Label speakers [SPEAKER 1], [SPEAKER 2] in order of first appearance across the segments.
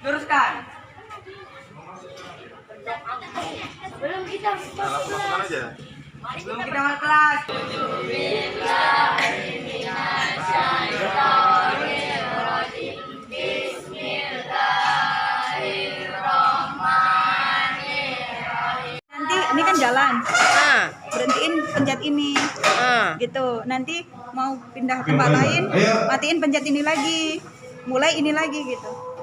[SPEAKER 1] Luruskan.
[SPEAKER 2] Belum kita masuk kelas.
[SPEAKER 1] Belum kita masuk kelas.
[SPEAKER 3] Nanti ini kan jalan. Berhentiin pencet ini. Gitu. Nanti mau pindah tempat lain, matiin pencet ini lagi. Mulai ini lagi gitu.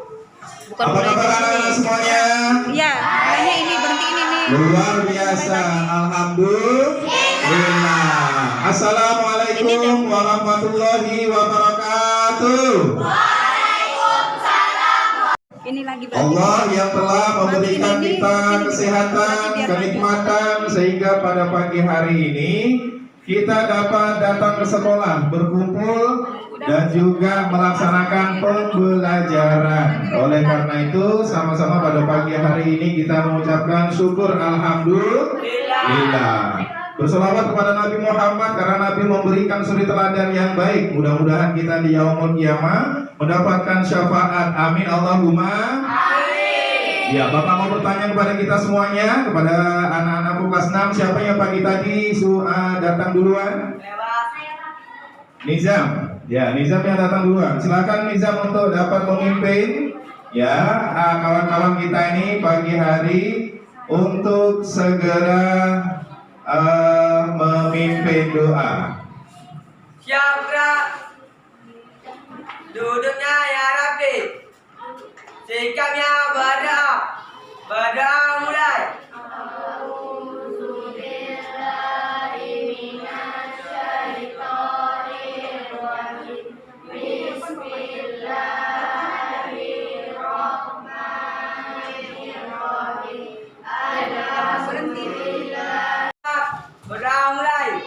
[SPEAKER 4] Bukan mulai dari semuanya.
[SPEAKER 3] Iya, mulainya ini, berhentiin ini.
[SPEAKER 4] Luar biasa. Alhamdulillah. Assalamualaikum warahmatullahi wabarakatuh.
[SPEAKER 3] Ini lagi
[SPEAKER 4] Allah yang telah memberikan kita kesehatan, kenikmatan sehingga pada pagi hari ini kita dapat datang ke sekolah, berkumpul dan juga melaksanakan pembelajaran. Oleh karena itu, sama-sama pada pagi hari ini kita mengucapkan syukur alhamdulillah. Berselawat kepada Nabi Muhammad karena Nabi memberikan suri teladan yang baik. Mudah-mudahan kita di yaumul qiyamah mendapatkan syafaat. Amin Allahumma. Amin. Ya, Bapak mau bertanya kepada kita semuanya, kepada anak-anak kelas 6, siapa yang pagi tadi datang duluan? Nizam. Ya, Nizam yang datang duluan. Silakan Nizam untuk dapat memimpin ya kawan-kawan kita ini pagi hari untuk segera memimpin doa.
[SPEAKER 1] Siap gerak. Duduknya ya rapi. Sikapnya berdoa. Berdoa mulai. Berdoa mulai.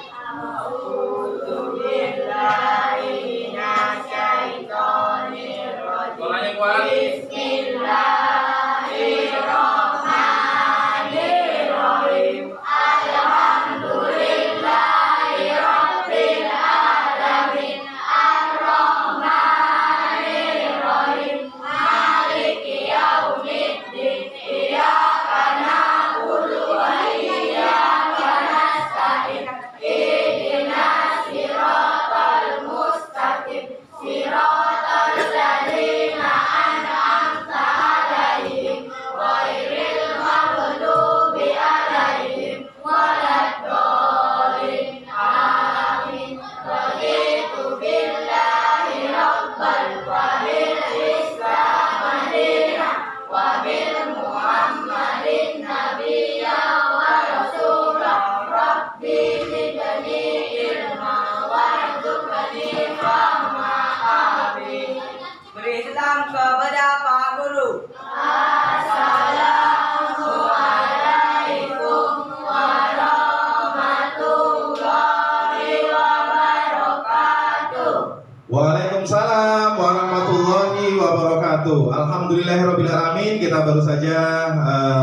[SPEAKER 1] Beri salam kepada Pak Guru. Assalamualaikum warahmatullahi wabarakatuh.
[SPEAKER 4] Waalaikumsalam warahmatullahi wabarakatuh. Alhamdulillahirrabbilalamin. Kita baru saja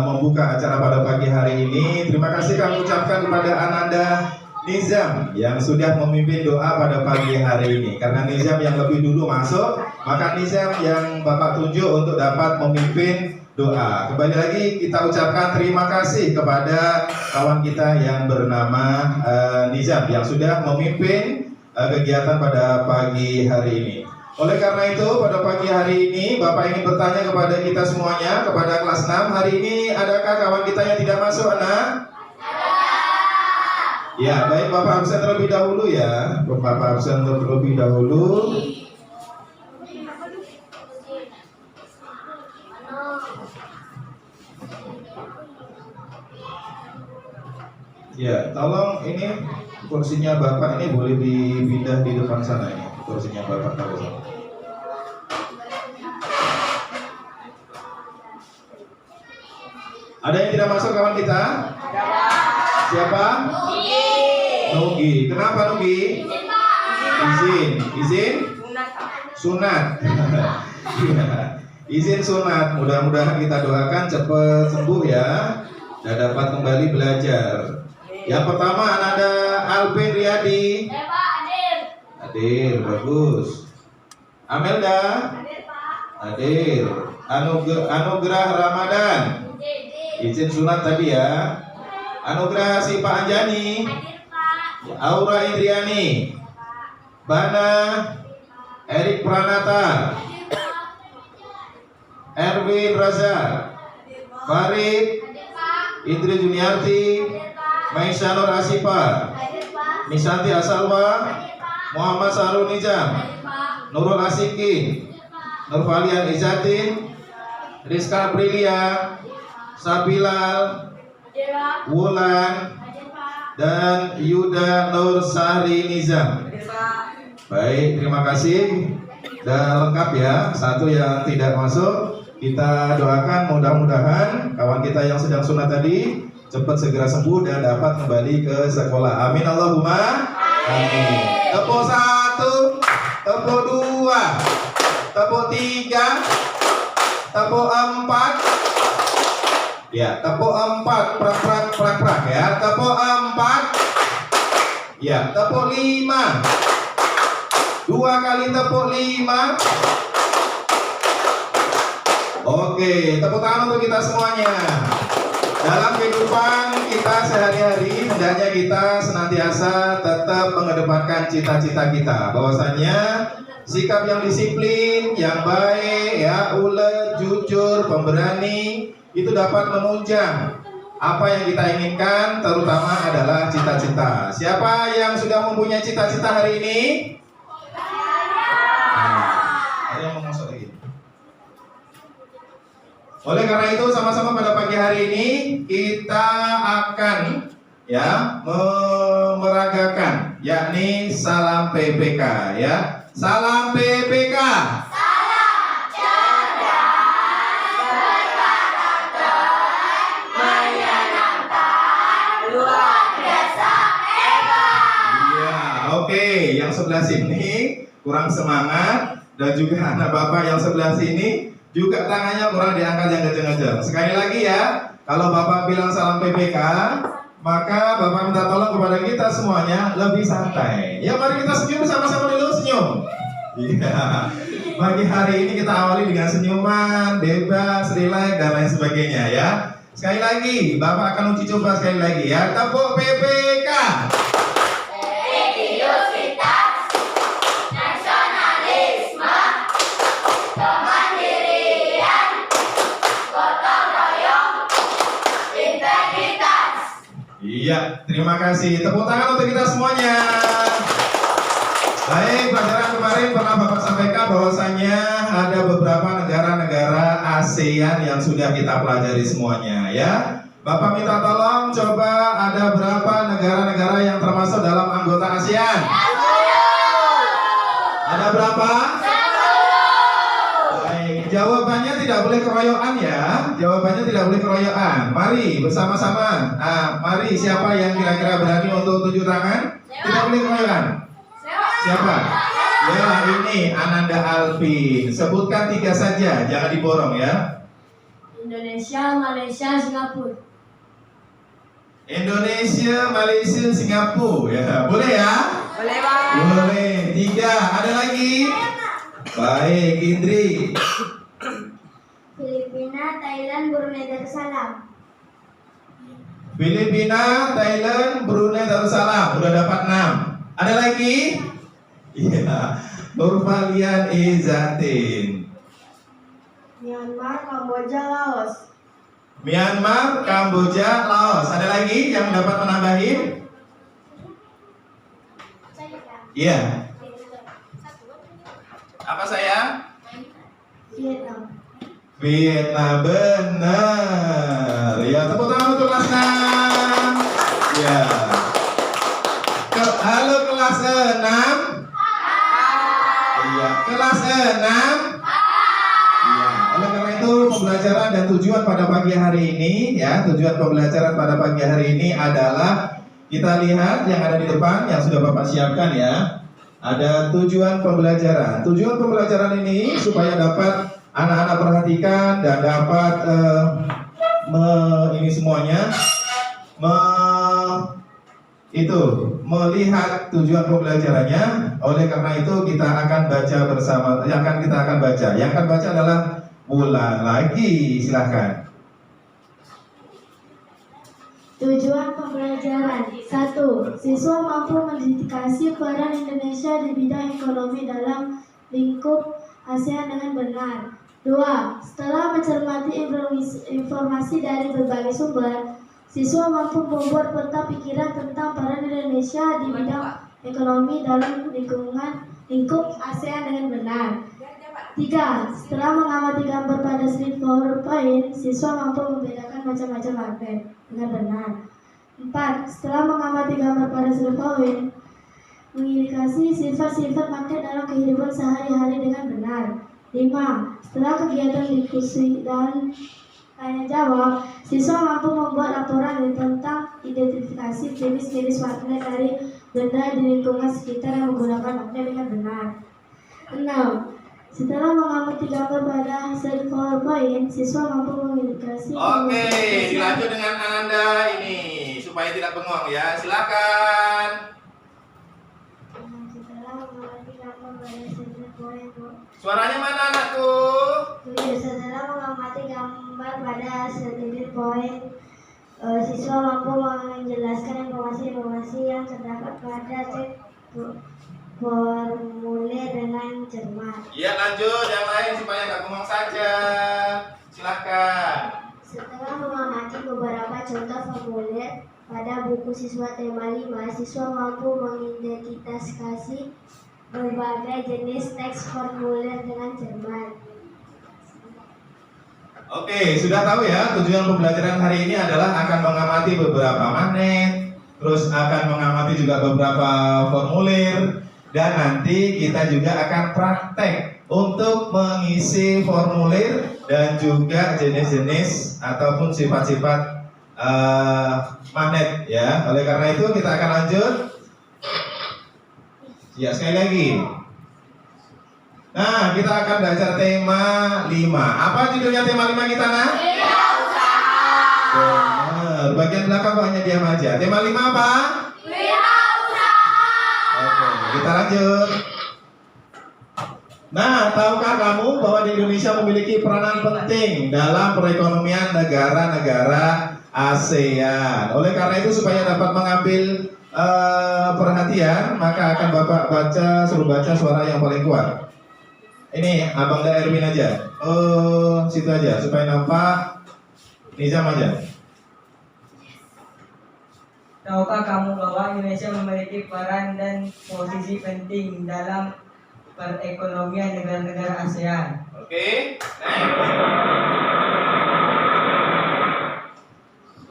[SPEAKER 4] membuka acara pada pagi hari ini. Terima kasih kami ucapkan kepada Ananda Nizam yang sudah memimpin doa pada pagi hari ini. Karena Nizam yang lebih dulu masuk, maka Nizam yang Bapak tunjuk untuk dapat memimpin doa. Kembali lagi kita ucapkan terima kasih kepada kawan kita yang bernama Nizam yang sudah memimpin kegiatan pada pagi hari ini. Oleh karena itu pada pagi hari ini Bapak ingin bertanya kepada kita semuanya, kepada kelas 6, hari ini adakah kawan kita yang tidak masuk, anak? Ya, baik, Bapak absen terlebih dahulu ya. Bapak absen terlebih dahulu. Ya, tolong ini kursinya Bapak ini boleh dipindah di depan sana ini. Kursinya Bapak taruh sana. Ada yang tidak masuk kawan kita? Siapa? Nugi. Kenapa Nugi? Izin. Sunat. Izin sunat. Mudah-mudahan kita doakan cepat sembuh ya dan dapat kembali belajar. Yang pertama ada Alvin Riyadi. Hadir, bagus. Amelda. Hadir. Anugerah Ramadan. Izin sunat tadi ya. Anugerah si Pak Anjani. Aura Indriani. Bana Erik Pranata. Erwin Raza. Farid Indri Juniarti. Maisha Nur Asifa. Misanti Asalwa. Muhammad Sarul Nizam. Nurul Asiki. Nurfalian Izatin. Rizka Aprilia. Sabilal. Wulan. Dan Yuda Nur Sahri Nizam. Baik, terima kasih. Sudah lengkap ya. Satu yang tidak masuk, kita doakan mudah-mudahan kawan kita yang sedang sunat tadi cepat segera sembuh dan dapat kembali ke sekolah. Amin Allahumma amin. Tepuk 1, tepuk 2, tepuk 3, tepuk 4. Ya, tepuk 4, prak ya. Tepuk 4. Ya, tepuk 5. 2 kali tepuk 5. Oke, tepuk tangan untuk kita semuanya. Dalam kehidupan kita sehari-hari, hendaknya kita senantiasa tetap mengedepankan cita-cita kita. Bahwasanya sikap yang disiplin, yang baik, ya, ulet, jujur, pemberani, itu dapat menunjang apa yang kita inginkan, terutama adalah cita-cita. Siapa yang sudah mempunyai cita-cita hari ini? Ada yang mau masuk lagi? Oleh karena itu, sama-sama pada pagi hari ini kita akan ya memeragakan, yakni salam PPK ya. Salam PPK. Oke, yang sebelah sini kurang semangat dan juga anak bapak yang sebelah sini juga tangannya kurang diangkat yang kencang-kencang. Sekali lagi ya, kalau bapak bilang salam PPK, maka bapak minta tolong kepada kita semuanya lebih santai. Ya, mari kita senyum sama-sama dulu, senyum. Iya. Pagi hari ini kita awali dengan senyuman, bebas, relax dan lain sebagainya ya. Sekali lagi, bapak akan uji coba sekali lagi ya. Tepuk PPK. Iya, terima kasih. Tepuk tangan untuk kita semuanya. Baik, pelajaran kemarin pernah Bapak sampaikan bahwasanya ada beberapa negara-negara ASEAN yang sudah kita pelajari semuanya ya. Bapak minta tolong coba ada berapa negara-negara yang termasuk dalam anggota ASEAN? Ada berapa? Baik, jawabannya tidak boleh keroyokan ya. Jawabannya tidak boleh keroyokan. Mari bersama-sama. Nah, mari siapa yang kira-kira berani untuk tunjuk tangan? Tidak boleh keroyokan. Siapa? Ya, ini Ananda Alvin. Sebutkan 3 saja, jangan diborong ya.
[SPEAKER 2] Indonesia, Malaysia, Singapura.
[SPEAKER 4] Indonesia, Malaysia, Singapura. Ya, boleh ya?
[SPEAKER 1] Boleh Bang.
[SPEAKER 4] Boleh. 3. Ada lagi? Baik, Indri.
[SPEAKER 2] Filipina, Thailand, Brunei Darussalam.
[SPEAKER 4] Filipina, Thailand, Brunei Darussalam. Udah dapat 6. Ada lagi? Iya. Nurfalian Izatin.
[SPEAKER 2] Myanmar, Kamboja, Laos.
[SPEAKER 4] Myanmar, Kamboja, Laos. Ada lagi yang dapat menambahin? Iya. Apa saya?
[SPEAKER 2] Vietnam.
[SPEAKER 4] Vietnam, benar. Ya, tepuk tangan untuk kelas 6. Ya. Halo kelas 6. Iya, kelas 6. Iya, oleh karena itu pembelajaran dan tujuan pada pagi hari ini ya, tujuan pembelajaran pada pagi hari ini adalah kita lihat yang ada di depan yang sudah Bapak siapkan ya. Ada tujuan pembelajaran. Tujuan pembelajaran ini supaya dapat anak-anak perhatikan dan dapat ini semuanya melihat tujuan pembelajarannya. Oleh karena itu kita akan baca bersama. Yang akan kita baca adalah Ulang lagi, silahkan.
[SPEAKER 2] Tujuan pembelajaran 1. Siswa mampu mendedikasi peran Indonesia di bidang ekonomi dalam lingkup ASEAN dengan benar. 2. Setelah mencermati informasi dari berbagai sumber, siswa mampu membuat peta pikiran tentang peran Indonesia di bidang ekonomi dalam lingkup ASEAN dengan benar. 3. Setelah mengamati gambar pada slide PowerPoint, siswa mampu membedakan macam-macam magnet dengan benar. 4. Setelah mengamati gambar pada slide PowerPoint, mengindikasi sifat-sifat magnet dalam kehidupan sehari-hari dengan benar. 5. Setelah kegiatan diskusi dan tanya jawab, siswa mampu membuat laporan tentang identifikasi jenis-jenis magnet dari benda di lingkungan sekitar yang menggunakan magnet dengan benar. 6. Setelah mengamati gambar pada slide PowerPoint, siswa mampu mengindikasi.
[SPEAKER 4] Oke, dilanjut dengan Ananda ini supaya tidak bengong ya. Silakan.
[SPEAKER 2] Setelah mengamati gambar pada slide PowerPoint,
[SPEAKER 4] Suaranya mana anakku?
[SPEAKER 2] setelah mengamati gambar pada slide PowerPoint, siswa mampu menjelaskan informasi-informasi yang terdapat pada slide formulir dengan cermat.
[SPEAKER 4] Iya, lanjut yang lain supaya nggak bengong saja. Silakan.
[SPEAKER 2] Setelah mengamati beberapa contoh formulir pada buku siswa tema 5, siswa mampu mengidentifikasi berbagai jenis teks formulir dengan cermat.
[SPEAKER 4] Oke, sudah tahu ya, tujuan pembelajaran hari ini adalah akan mengamati beberapa magnet, terus akan mengamati juga beberapa formulir, dan nanti kita juga akan praktek untuk mengisi formulir dan juga jenis-jenis ataupun sifat-sifat magnet ya. Oleh karena itu kita akan lanjut. Ya, sekali lagi. Nah, kita akan belajar tema 5. Apa judulnya tema 5 kita, Nak? Benar. Bagian belakang kok hanya diam aja. Tema 5 apa? Oke, kita lanjut. Nah, tahukah kamu bahwa di Indonesia memiliki peranan penting dalam perekonomian negara-negara ASEAN. Oleh karena itu, supaya dapat mengambil perhatian, maka akan Bapak suruh baca suara yang paling kuat. Ini Abang dan Erwin aja. Oh, situ aja supaya nampak. Nizam aja.
[SPEAKER 1] Tahukah kamu bahwa Indonesia memiliki peran dan posisi penting dalam perekonomian negara-negara ASEAN?
[SPEAKER 4] Oke, next.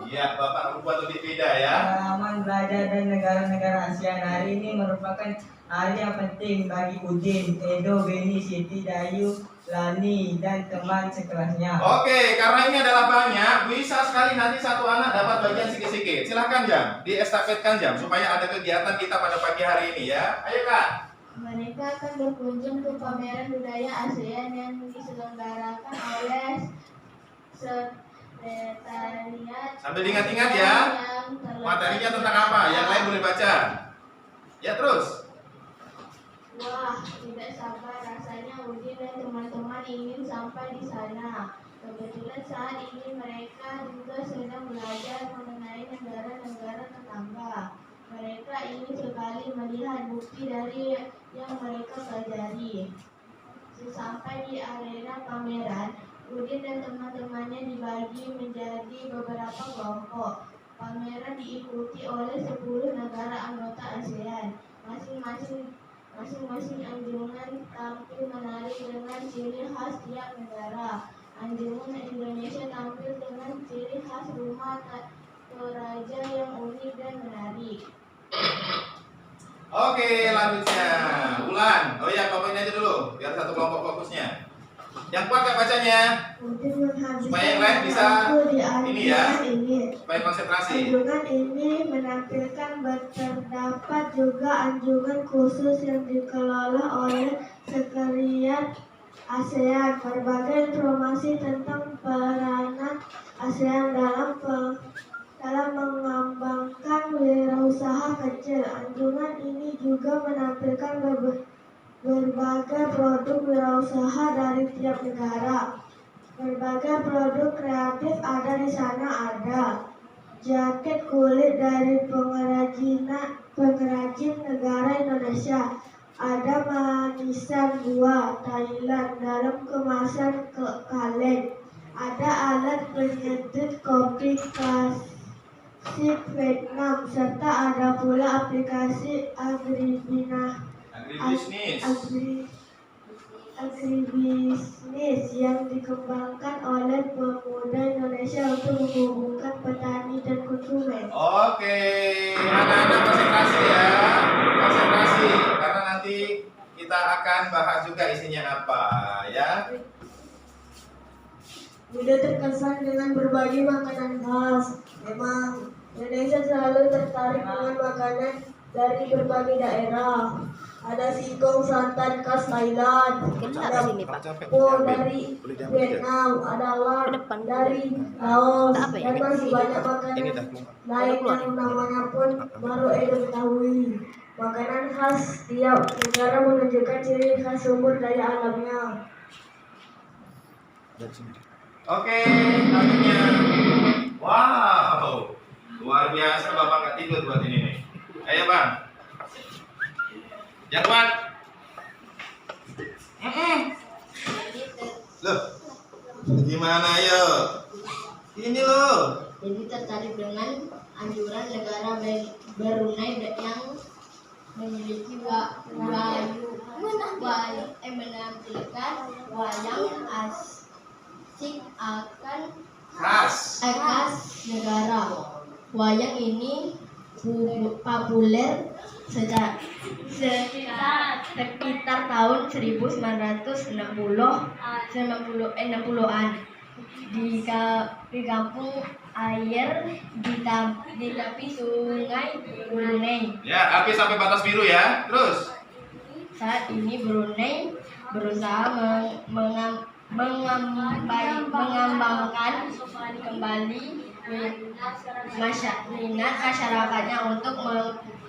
[SPEAKER 4] Iya, Bapak buat lebih beda ya.
[SPEAKER 1] Pengalaman belajar dan negara-negara ASEAN hari ini merupakan hari yang penting bagi Udin, Edo, Beni, Siti, Dayu, Lani, dan teman sekelasnya.
[SPEAKER 4] Oke, karena ini adalah banyak, bisa sekali nanti satu anak dapat bagian sikit-sikit. Silahkan Jam, diestafetkan Jam, supaya ada kegiatan kita pada pagi hari ini ya. Ayo Kak.
[SPEAKER 2] Mereka akan berkunjung ke pameran budaya ASEAN yang diselenggarakan oleh Sekretariat.
[SPEAKER 4] Sambil diingat-ingat ya. Materinya tentang apa? Yang lain boleh baca. Ya terus.
[SPEAKER 2] Wah, tidak sabar rasanya Udin dan teman-teman ingin sampai di sana. Kebetulan saat ini mereka juga sedang belajar mengenai negara-negara tetangga. Mereka ingin sekali melihat bukti dari yang mereka pelajari. Sesampai di arena pameran, Udin dan teman-temannya dibagi menjadi beberapa kelompok. Pameran diikuti oleh 10 negara anggota ASEAN. Masing-masing anjungan tampil menarik dengan ciri khas tiap negara. Anjungan Indonesia tampil dengan ciri khas rumah toraja yang unik dan menarik.
[SPEAKER 4] Oke, lanjutnya. Ulan. Oh ya, Bapak ini aja dulu, biar satu kelompok fokusnya. Yang kuat gak bacanya? Supaya yang lain bisa ini ya, supaya konsentrasi.
[SPEAKER 2] Anjungan ini menampilkan terdapat juga anjungan khusus yang dikelola oleh Sekretariat ASEAN. Berbagai informasi tentang peranan ASEAN dalam mengembangkan wirausaha kecil. Anjungan ini juga menampilkan berbagai produk wirausaha dari tiap negara. Berbagai produk kreatif ada di sana. Ada jaket kulit dari pengrajin negara Indonesia. Ada manisan buah Thailand dalam kemasan kaleng. Ada alat penyeduh kopi klasik Vietnam, serta ada pula aplikasi agribisnis yang dikembangkan oleh pemuda Indonesia untuk menghubungkan petani dan konsumen.
[SPEAKER 4] Oke, anak-anak konsentrasi ya, konsentrasi karena nanti kita akan bahas juga isinya apa ya.
[SPEAKER 2] Bunda terkesan dengan berbagi makanan khas. Memang Indonesia selalu tertarik dengan makanan dari berbagai daerah. Ada singkong santan khas Thailand, ada po dari Vietnam, ada lar dari Laos, dan masih banyak makanan lain yang namanya pun baru Edo ketahui. Makanan khas tiap negara menunjukkan ciri khas sumber daya alamnya.
[SPEAKER 4] Oke, selanjutnya. Wow, luar biasa Bapak nggak tidur buat ini nih. Ayo Bang, yang kuat. Loh, gimana yo? Ini loh.
[SPEAKER 2] Jadi tertarik dengan anjuran negara Brunei yang memiliki menampilkan wayang asik akan khas negara. Wayang ini populer sekitar tahun 1960-an di kampung air di tepi sungai Brunei.
[SPEAKER 4] Ya, api sampai batas biru ya. Terus.
[SPEAKER 2] Saat ini Brunei berusaha mengembangkan kembali minat masyarakatnya untuk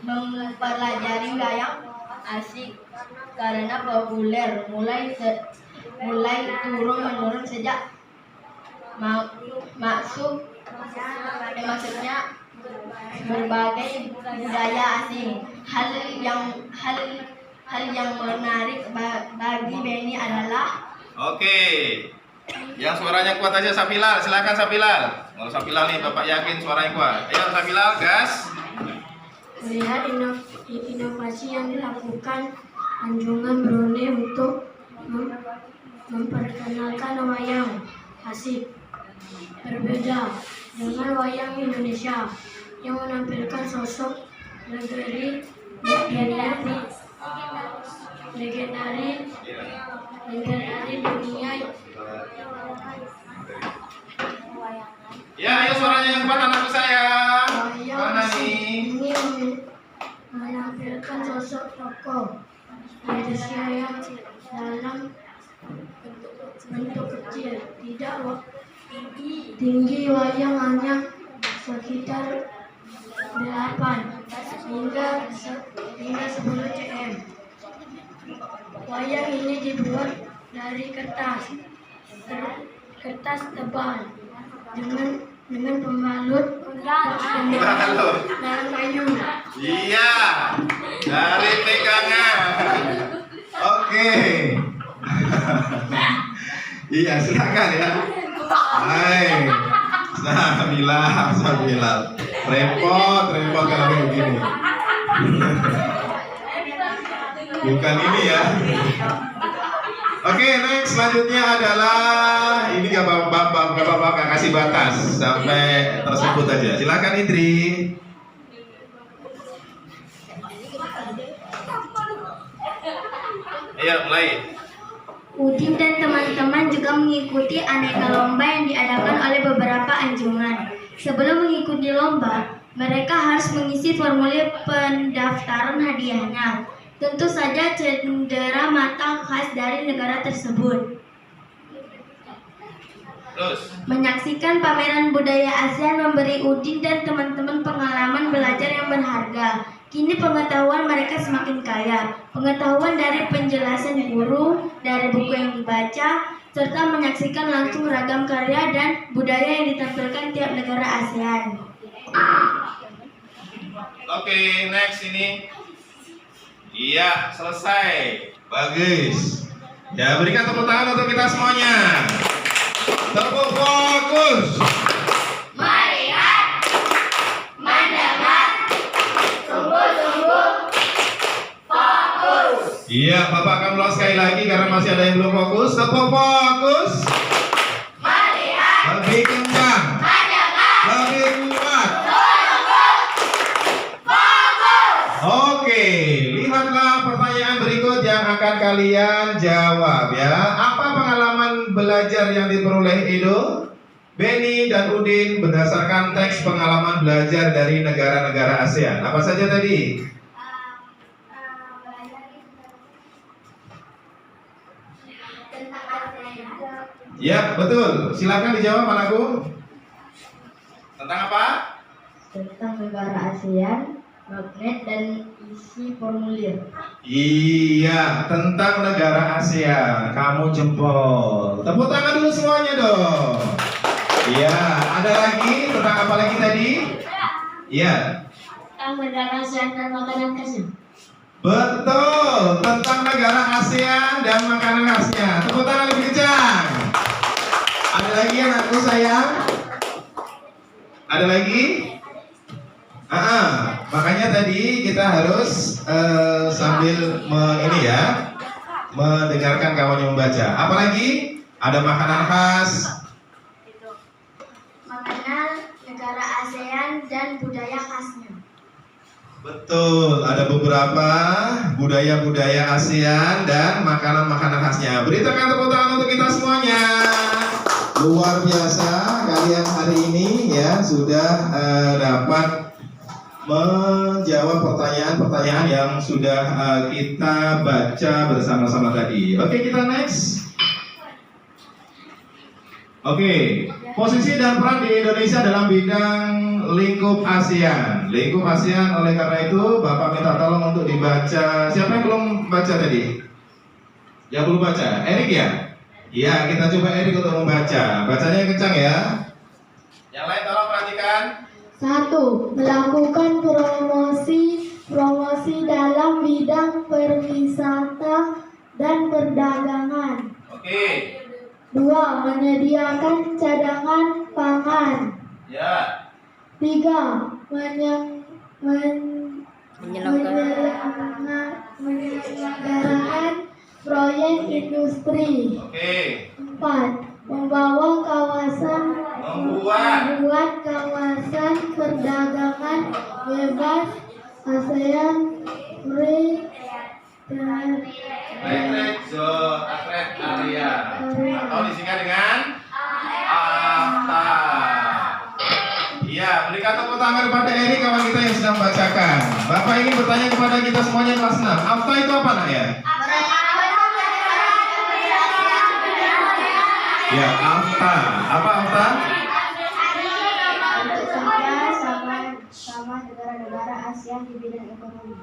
[SPEAKER 2] mempelajari wayang asik karena populer mulai turun menurun sejak maksudnya berbagai budaya asing. Hal yang menarik bagi Benny adalah
[SPEAKER 4] yang suaranya kuat aja Safilal, silakan Safilal. Kalau Safilal nih Bapak yakin suaranya kuat. Ayo Safilal, gas.
[SPEAKER 2] melihat inovasi yang dilakukan Anjungan Brunei untuk memperkenalkan wayang asik. Berbeda dengan wayang Indonesia yang menampilkan sosok legendaris dunia.
[SPEAKER 4] Ya, ayo suaranya yang kuat anakku saya. Mana nih?
[SPEAKER 2] Ini menampilkan sosok tokoh Indonesia yang dalam bentuk kecil, tidak tinggi. Wayang hanya sekitar 8 hingga 10 cm. Wayang ini dibuat dari kertas tebal dengan pembalut dalam kayu.
[SPEAKER 4] Iya, dari pegangan. Oke. Iya, silakan ya. Hai, Safilal. Repot kalau begini. Bukan ini ya. Oke, next selanjutnya adalah ini gak bapak kasih batas sampai tersebut aja. Silakan Indri. Ayo mulai.
[SPEAKER 2] Udin dan teman-teman juga mengikuti aneka lomba yang diadakan oleh beberapa anjungan. Sebelum mengikuti lomba, mereka harus mengisi formulir pendaftaran hadiahnya. Tentu saja cendera mata khas dari negara tersebut.
[SPEAKER 4] Terus.
[SPEAKER 2] Menyaksikan pameran budaya ASEAN memberi Udin dan teman-teman pengalaman belajar yang berharga. Kini pengetahuan mereka semakin kaya. Pengetahuan dari penjelasan guru, dari buku yang dibaca, serta menyaksikan langsung ragam karya dan budaya yang ditampilkan tiap negara ASEAN.
[SPEAKER 4] Oke, next ini. Iya, selesai. Bagus. Ya, berikan tepuk tangan untuk kita semuanya. Tepuk fokus.
[SPEAKER 2] Melihat, mendengar, tunggu, fokus.
[SPEAKER 4] Iya, Bapak akan ulang sekali lagi karena masih ada yang belum fokus. Tepuk fokus.
[SPEAKER 2] Melihat,
[SPEAKER 4] Lebih kencang.
[SPEAKER 2] mendengar,
[SPEAKER 4] Lebih kuat.
[SPEAKER 2] fokus.
[SPEAKER 4] Oke, lihatlah pertanyaan berikut yang akan kalian jawab ya. Apa pengalaman belajar yang diperoleh Edo, Beni, dan Udin berdasarkan teks pengalaman belajar dari negara-negara ASEAN? Apa saja tadi? Ya, betul. Silakan dijawab, anakku. Tentang apa?
[SPEAKER 2] Tentang negara ASEAN, magnet dan isi formulir.
[SPEAKER 4] Iya, tentang negara ASEAN. Kamu jempol. Tepuk tangan dulu semuanya dong. Iya, ada lagi tentang apa lagi tadi? Iya.
[SPEAKER 2] Tentang negara ASEAN dan makanan khasnya.
[SPEAKER 4] Betul, tentang negara ASEAN dan makanan khasnya. Tepuk tangan lebih kencang. Ada lagi anakku sayang? Ada lagi? Makanya tadi kita harus sambil mendengarkan kawannya membaca. Apalagi ada makanan khas,
[SPEAKER 2] Makanan negara ASEAN dan budaya khasnya.
[SPEAKER 4] betul. Ada beberapa budaya-budaya ASEAN dan makanan-makanan khasnya. Berikan tepuk tangan untuk kita semuanya. Luar biasa kalian hari ini ya sudah dapat menjawab pertanyaan-pertanyaan yang sudah kita baca bersama-sama tadi. Oke, kita next. Oke, posisi dan peran di Indonesia dalam bidang lingkup ASEAN. Lingkup ASEAN, oleh karena itu Bapak minta tolong untuk dibaca. Siapa yang belum baca tadi? Yang belum baca? Erik ya? Iya, kita coba Erik untuk membaca. Bacanya kencang ya. Yang lain tolong perhatikan.
[SPEAKER 2] 1. Melakukan promosi dalam bidang perwisata dan perdagangan.
[SPEAKER 4] Oke.
[SPEAKER 2] 2. Menyediakan cadangan pangan.
[SPEAKER 4] Ya.
[SPEAKER 2] 3. Menyelenggarakan proyek industri.
[SPEAKER 4] Oke.
[SPEAKER 2] 4. Membuat kawasan perdagangan bebas ASEAN Free Trade
[SPEAKER 4] Area atau disingkat dengan AFTA. Iya, berikan tepuk tangan kepada Eri, kawan kita yang sedang membacakan. Bapak ingin bertanya kepada kita semuanya kelas 6. AFTA itu apa nak ya? Ya, AFTA. Apa AFTA?
[SPEAKER 2] sama negara-negara ASEAN di bidang ekonomi.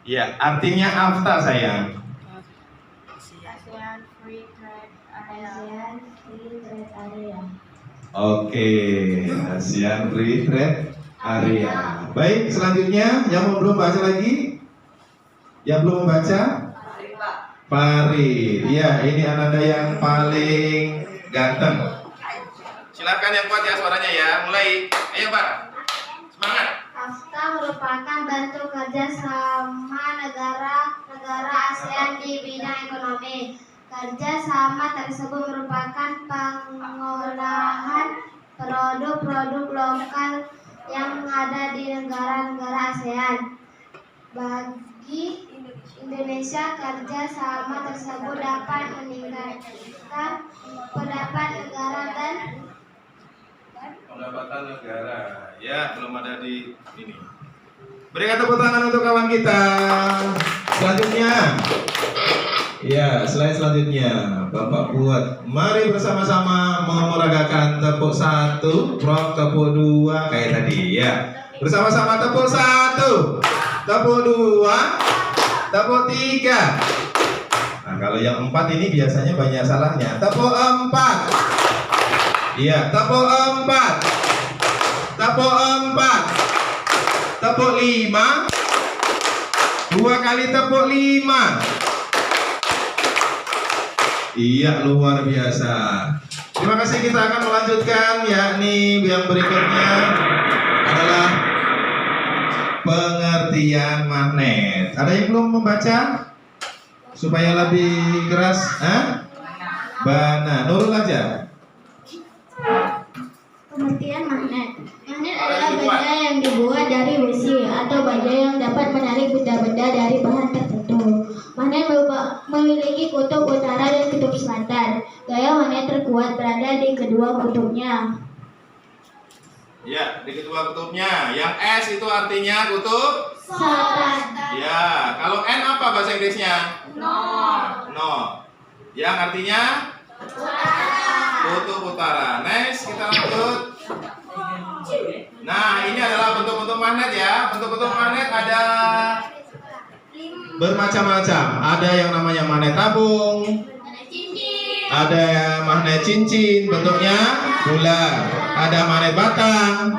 [SPEAKER 4] Ya, artinya AFTA sayang.
[SPEAKER 2] ASEAN Free Trade Area.
[SPEAKER 4] Oke, ASEAN Free Trade Area. Baik, selanjutnya yang belum baca lagi? Yang belum membaca? Farid. Iya, ini Ananda yang paling ganteng. Silakan yang kuat ya suaranya ya. Mulai. Ayo, Pak. Semangat.
[SPEAKER 2] AFTA merupakan bentuk kerja sama negara-negara ASEAN di bidang ekonomi. Kerja sama tersebut merupakan pengolahan produk-produk lokal yang ada di negara-negara ASEAN. Bagi Indonesia, kerja sama tersebut dapat meningkatkan
[SPEAKER 4] pendapatan negara. Ya, belum ada di ini. Berikan tepuk tangan untuk kawan kita. Selanjutnya. Ya, slide selanjutnya Bapak buat. Mari bersama-sama memeragakan tepuk 1, Prof tepuk 2 kayak tadi ya. Bersama-sama tepuk 1, tepuk 2, tepuk 3. Nah, kalau yang 4 ini biasanya banyak salahnya. Tepuk 4. Iya, tepuk 4. Tepuk 4. Tepuk 5. 2 kali tepuk 5. Iya, luar biasa. Terima kasih, kita akan melanjutkan, yakni yang berikutnya adalah pengertian magnet. Ada yang belum membaca? Supaya lebih keras, Bana, nurul aja.
[SPEAKER 2] Pengertian magnet. Magnet adalah benda yang dibuat dari besi atau baja yang dapat menarik benda-benda dari bahan tertentu. Magnet memiliki kutub utara dan kutub selatan. Gaya magnet terkuat berada di kedua kutubnya.
[SPEAKER 4] Ya, di kedua kutubnya. Yang S itu artinya kutub
[SPEAKER 2] Selatan.
[SPEAKER 4] ya. Kalau N apa bahasa Inggrisnya? No. Yang artinya kutub utara. Next, kita lanjut. Nah, ini adalah bentuk-bentuk magnet ya. Bentuk-bentuk magnet ada bermacam-macam. Ada yang namanya magnet tabung, ada magnet cincin, bentuknya bulat. Ada magnet batang,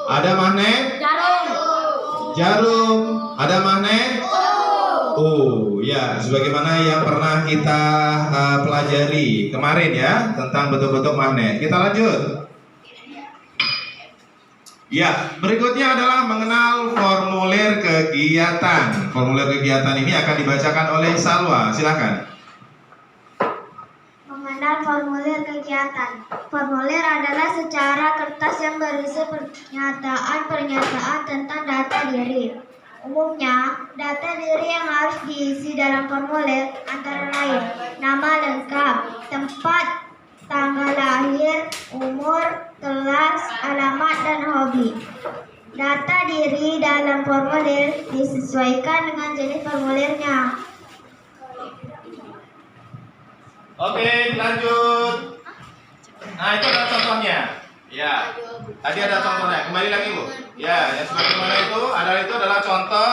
[SPEAKER 4] ada magnet jarum, ada magnet ya, sebagaimana yang pernah kita pelajari kemarin ya, tentang bentuk-bentuk magnet. Kita lanjut. Ya, berikutnya adalah mengenal formulir kegiatan. Formulir kegiatan ini akan dibacakan oleh Salwa. Silakan.
[SPEAKER 2] Mengenal formulir kegiatan. Formulir adalah secara kertas yang berisi pernyataan tentang data diri. Umumnya, data diri yang harus diisi dalam formulir antara lain nama lengkap, tempat, tanggal lahir, umur, kelas, alamat, dan hobi. Data diri dalam formulir disesuaikan dengan jenis formulirnya.
[SPEAKER 4] Oke, lanjut. Nah, itu adalah contohnya. Ya, tadi ada contohnya. Kembali lagi, Bu. Ya, yang sebagaimana itu adalah contoh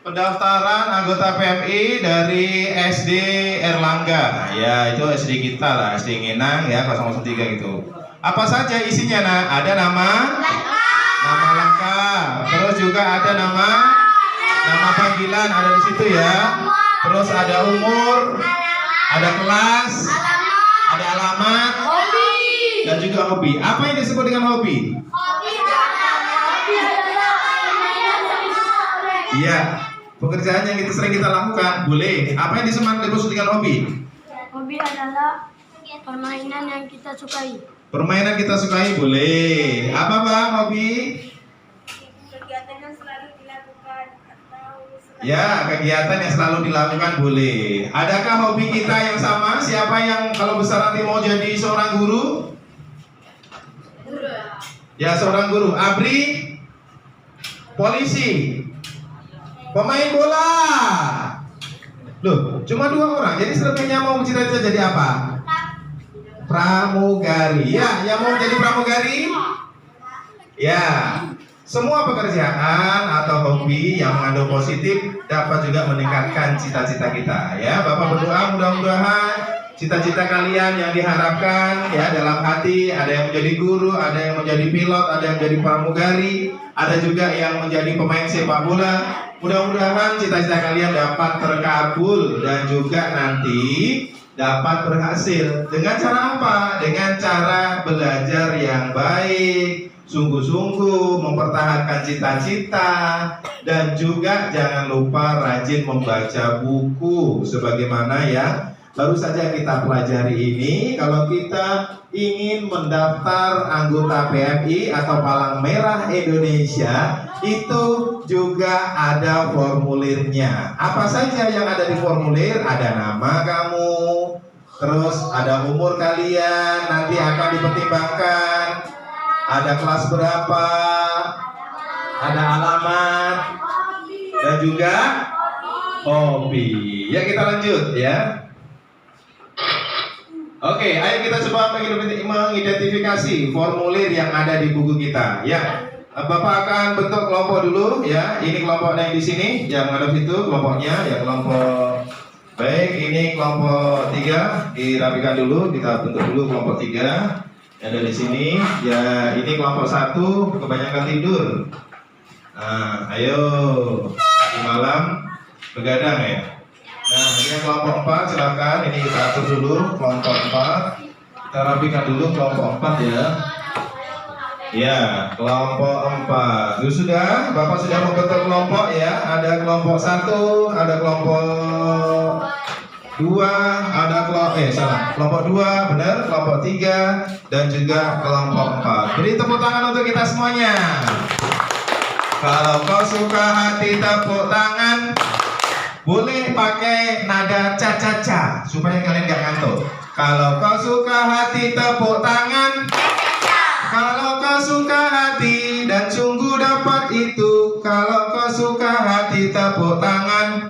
[SPEAKER 4] pendaftaran anggota PMI dari SD Erlangga. Ya, itu SD kita lah, SD Nginang ya, 003 gitu. Apa saja isinya? Nah, ada nama lengkap. Terus juga ada nama panggilan ada di situ ya. Terus ada umur, ada kelas, ada alamat, dan juga hobi. Apa yang disebut dengan hobi? Iya, pekerjaan yang sering kita lakukan. Boleh. Apa yang disebut dengan hobi?
[SPEAKER 2] Hobi adalah permainan yang kita sukai.
[SPEAKER 4] Permainan kita sukai boleh. Apa Bang hobi?
[SPEAKER 2] Kegiatan yang selalu dilakukan
[SPEAKER 4] Ya, kegiatan yang selalu dilakukan boleh. Adakah hobi kita yang sama? Siapa yang kalau besar nanti mau jadi seorang guru? Ya, seorang guru. Abri? Polisi? Pemain bola? Loh, cuma 2 orang. Jadi selebihnya mau cita-cita jadi apa? Pramugari. Ya, yang mau jadi pramugari? Ya. Semua pekerjaan atau hobi yang mengandung positif dapat juga meningkatkan cita-cita kita. Ya, Bapak berdoa mudah-mudahan cita-cita kalian yang diharapkan ya dalam hati, ada yang menjadi guru, ada yang menjadi pilot, ada yang menjadi pramugari, ada juga yang menjadi pemain sepak bola. Mudah-mudahan cita-cita kalian dapat terkabul dan juga nanti dapat berhasil. Dengan cara apa? Dengan cara belajar yang baik, sungguh-sungguh mempertahankan cita-cita, dan juga jangan lupa rajin membaca buku sebagaimana yang baru saja kita pelajari ini. Kalau kita ingin mendaftar anggota PMI atau Palang Merah Indonesia, itu juga ada formulirnya. Apa saja yang ada di formulir? Ada nama kamu, terus ada umur kalian, nanti akan dipertimbangkan, ada kelas berapa, ada alamat, dan juga hobi. Ya, kita lanjut ya. Oke, ayo kita coba mengidentifikasi formulir yang ada di buku kita. Ya, Bapak akan bentuk kelompok dulu ya. Ini kelompoknya yang di sini, yang menghadap itu kelompoknya ya, kelompok. Baik, ini kelompok 3 dirapikan dulu, kita bentuk dulu kelompok 3 yang ada di sini. Ya, ini kelompok 1 kebanyakan tidur. Nah, ayo di malam begadang ya. Nah, ini kelompok 4 silakan. Ini kita atur dulu kelompok 4. Kita rapikan dulu kelompok 4 ya. Ya, kelompok 4. Sudah, Bapak sudah membentuk kelompok ya. Ada kelompok 1, ada kelompok 2, ada kelompok 2, benar, kelompok 3 dan juga kelompok 4. Beri tepuk tangan untuk kita semuanya. Kalau kau suka hati tepuk tangan. Boleh pakai nada ca-ca-ca supaya kalian gak ngantuk. Kalau kau suka hati tepuk tangan. Kalau kau suka hati dan sungguh dapat itu. Kalau kau suka hati tepuk tangan.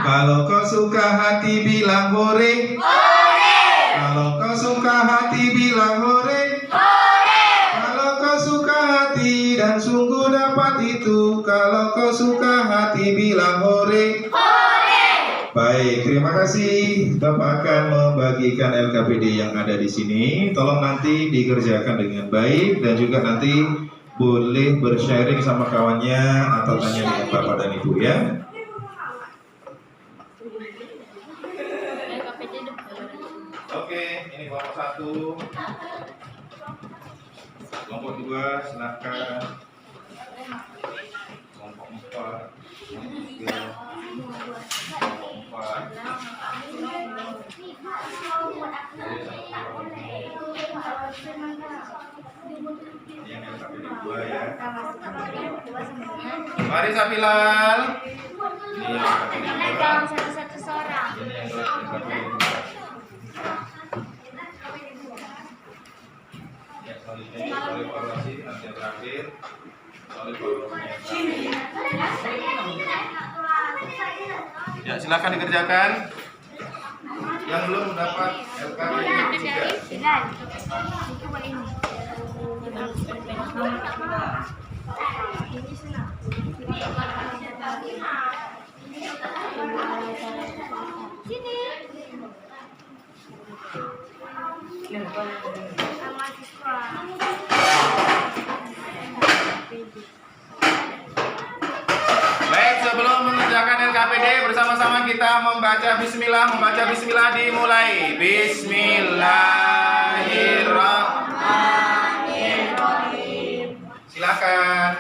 [SPEAKER 4] Kalau kau suka hati bilang hore. Kalau kau suka hati bilang hore. Kalau kau suka hati dan sungguh dapat itu. Kalau kau suka hati bilang hore. Baik, terima kasih. Bapak akan membagikan LKPD yang ada di sini. Tolong nanti dikerjakan dengan baik dan juga nanti boleh bersharing sama kawannya atau tanya dengan Bapak dan Ibu ya. Oke, ini kelompok 1. Kelompok 2 silakan. Kelompok 4. Yang LKPD 2 ya. Mari Sabilal. Ini yang LKPD 2.
[SPEAKER 2] Satu-satu seorang.
[SPEAKER 4] Ini yang LKPD 2. Ya, soal evaluasi nanti yang terakhir. Soal evaluasi. Ya, silakan dikerjakan. Yang belum mendapat LKPD 3. Baik, sebelum mengerjakan LKPD bersama-sama kita membaca bismillah dimulai. Bismillahirrahmanirrahim. Silakan.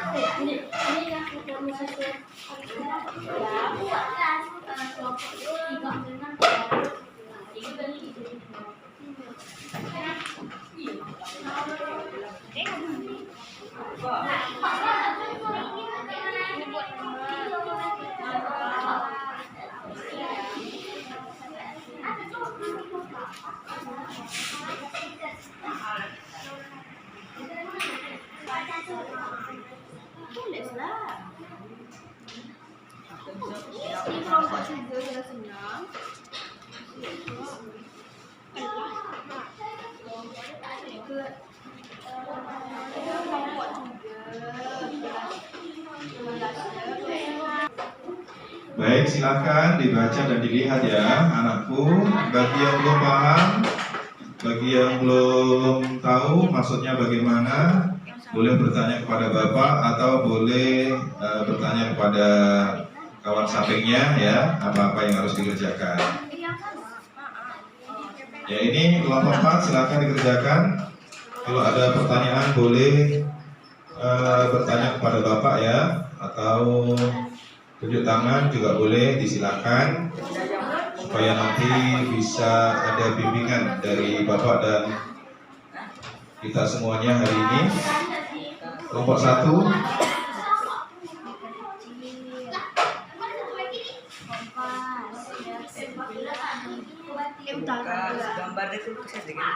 [SPEAKER 4] Baik, silakan dibaca dan dilihat ya, anakku. Bagi yang belum paham, bagi yang belum tahu maksudnya bagaimana, boleh bertanya kepada Bapak atau boleh bertanya kepada kawan sampingnya ya, apa-apa yang harus dikerjakan. Ya, ini kelompok 4, silakan dikerjakan. Kalau ada pertanyaan boleh bertanya kepada Bapak ya, atau tunjuk tangan juga boleh, disilakan supaya nanti bisa ada bimbingan dari Bapak dan kita semuanya hari ini. Kelompok 1.
[SPEAKER 1] Gambar itu saja kan?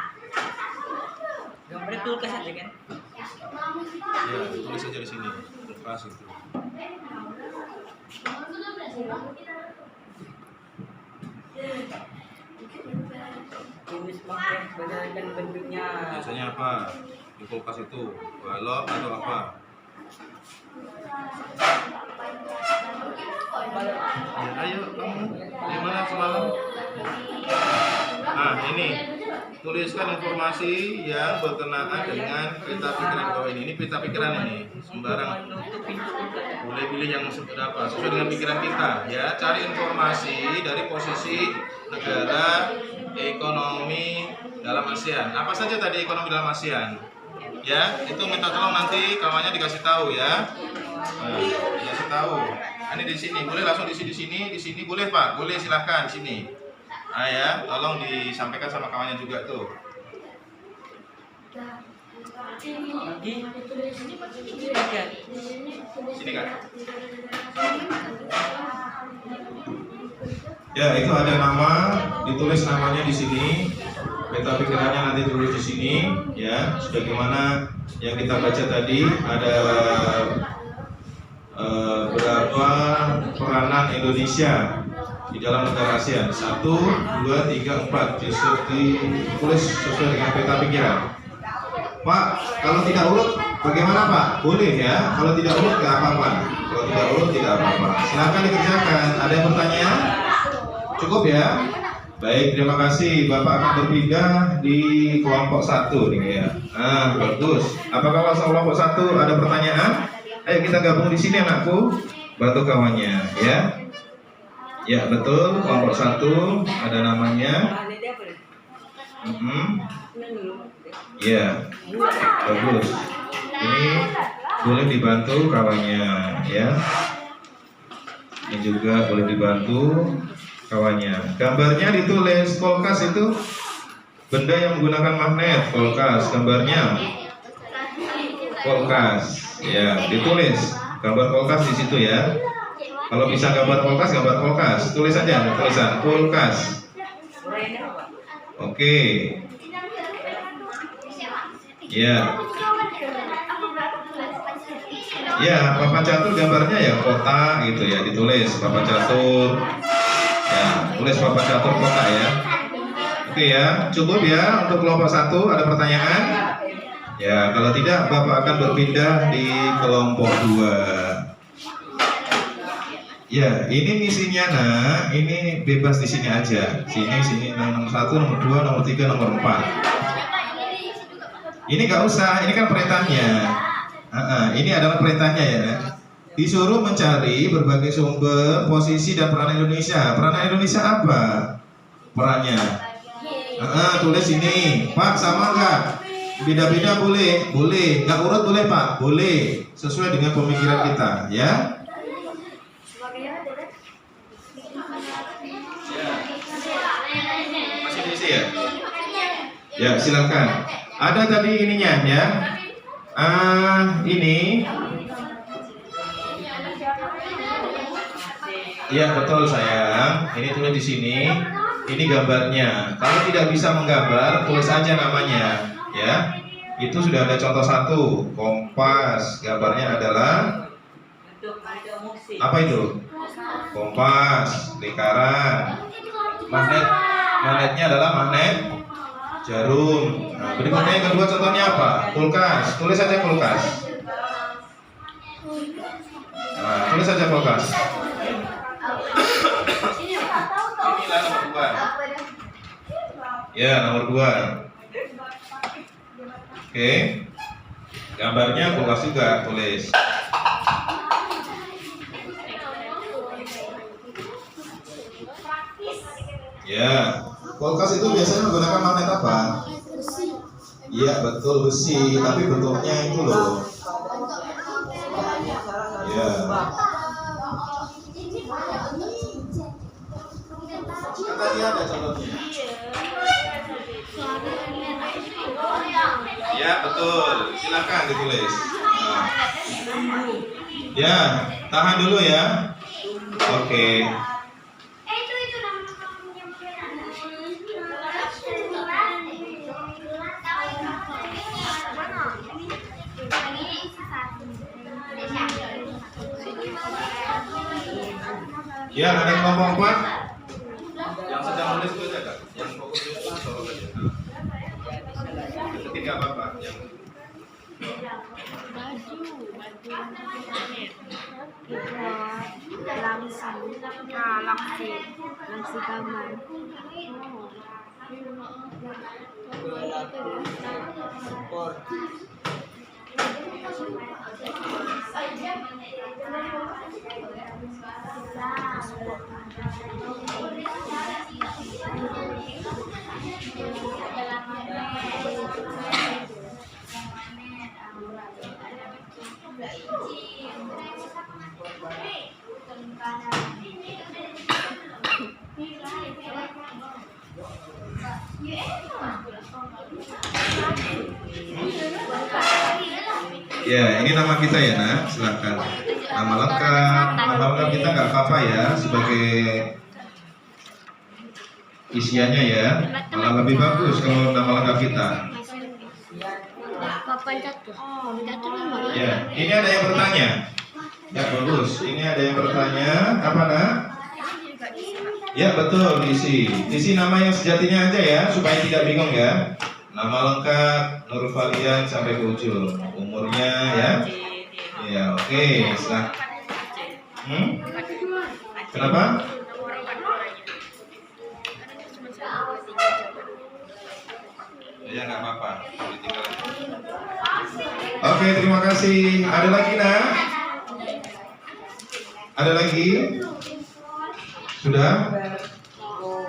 [SPEAKER 1] Gambar itu saja kan?
[SPEAKER 4] Ya, tulis aja di sini. Lepas itu.
[SPEAKER 1] Tulis pakai bentuknya.
[SPEAKER 4] Biasanya apa? Di kulkas itu balok atau apa? Ayo kamu, gimana semalam? Nah ini, tuliskan informasi yang berkenaan dengan peta pikiran bawah ini. Ini peta pikiran ini, sembarang. Boleh pilih yang seberapa sesuai dengan pikiran kita. Ya, cari informasi dari posisi negara ekonomi dalam ASEAN. Apa saja tadi ekonomi dalam ASEAN? Ya, itu minta tolong nanti kawannya dikasih tahu ya. Nah, dikasih tahu. Ini di sini, boleh langsung di sini boleh Pak, boleh silahkan di sini. Ah ya, tolong disampaikan sama kawannya juga tuh. Sini kan? Ya, itu ada nama, ditulis namanya di sini. Peta pikirannya nanti tulis di sini, ya. Sebagaimana yang kita baca tadi, ada berapa peranan Indonesia di dalam negara ASEAN. 1, 2, 3, 4. Ditulis sesuai dengan peta pikiran. Pak, kalau tidak urut bagaimana Pak? Boleh ya. Kalau tidak urut tidak apa-apa. Kalau tidak urut tidak apa-apa. Silakan dikerjakan. Ada yang bertanya? Cukup ya. Baik, terima kasih. Bapak akan berpindah di kelompok 1 nih ya. Nah, bagus. Apakah kelompok 1 ada pertanyaan? Ayo kita gabung di sini anakku. Bantu kawannya ya. Ya, betul. Kelompok 1 ada namanya. Ya, bagus. Ini boleh dibantu kawannya ya. Ini juga boleh dibantu kawannya. Gambarnya ditulis. Kulkas itu benda yang menggunakan magnet. Kulkas, gambarnya kulkas. Ya, ditulis gambar kulkas di situ ya. Kalau bisa gambar kulkas, tulis saja tulisan kulkas. Oke. Ya. Ya, papan catur gambarnya ya kotak gitu ya, ditulis papan catur. Ya, tulis papan catur kotak ya. Oke ya, cukup ya untuk kelompok 1. Ada pertanyaan? Ya, kalau tidak Bapak akan berpindah di kelompok 2. Ya, ini misinya nak, ini bebas di sini aja. Sini nomor 1, nomor 2, nomor 3, nomor 4. Ini nggak usah, ini kan perintahnya. Ini adalah perintahnya ya. Disuruh mencari berbagai sumber, posisi dan peranan Indonesia. Peranan Indonesia apa? Perannya. Tulis ini, Pak, sama nggak? Beda-beda boleh, boleh. Nggak urut boleh Pak, boleh. Sesuai dengan pemikiran kita, ya. Masih diisi ya? Ya, silakan. Ada tadi ininya ya. Ini. Iya betul sayang. Ini tulis di sini. Ini gambarnya. Kalau tidak bisa menggambar, tulis aja namanya. Ya, itu sudah ada contoh 1. Kompas. Gambarnya adalah apa itu? Kompas, lingkaran. Magnetnya adalah magnet jarum. Nah, berikutnya yang kedua contohnya apa? Kulkas. Tulis saja kulkas. Nah, tulis saja kulkas. Inilah nomor 2. Ya, nomor 2. Oke. Gambarnya kulkas juga, tulis. Ya, kulkas itu biasanya menggunakan magnet apa? Iya betul, besi, tapi bentuknya itu loh. Ya. Kan tadi ada contohnya. Ya betul, silakan ditulis. Nah. Ya, tahan dulu ya. Oke. Ya, ada kelompok 4 yang sedang menulis itu aja Kak. Yang fokus itu sorot aja. Ketik nggak apa-apa. Yang
[SPEAKER 2] langsung bersih kamar.
[SPEAKER 1] Support.
[SPEAKER 4] Ya, ini nama kita ya, Nak. Silakan. Nama lengkap kita nggak apa-apa ya, sebagai isiannya ya. Malah lebih bagus kalau nama lengkap kita. Ya, ini ada yang bertanya. Ya, bagus. Ini ada yang bertanya. Apa, Nak? Ya, betul, diisi. Isi nama yang sejatinya aja ya, supaya tidak bingung ya. Nama lengkap Nur Valian sampai ke ujung. Umurnya ya. Ya, oke. Kenapa? Ya, nggak apa-apa. Oke, terima kasih. Ada lagi, Nak? Ada lagi? Sudah?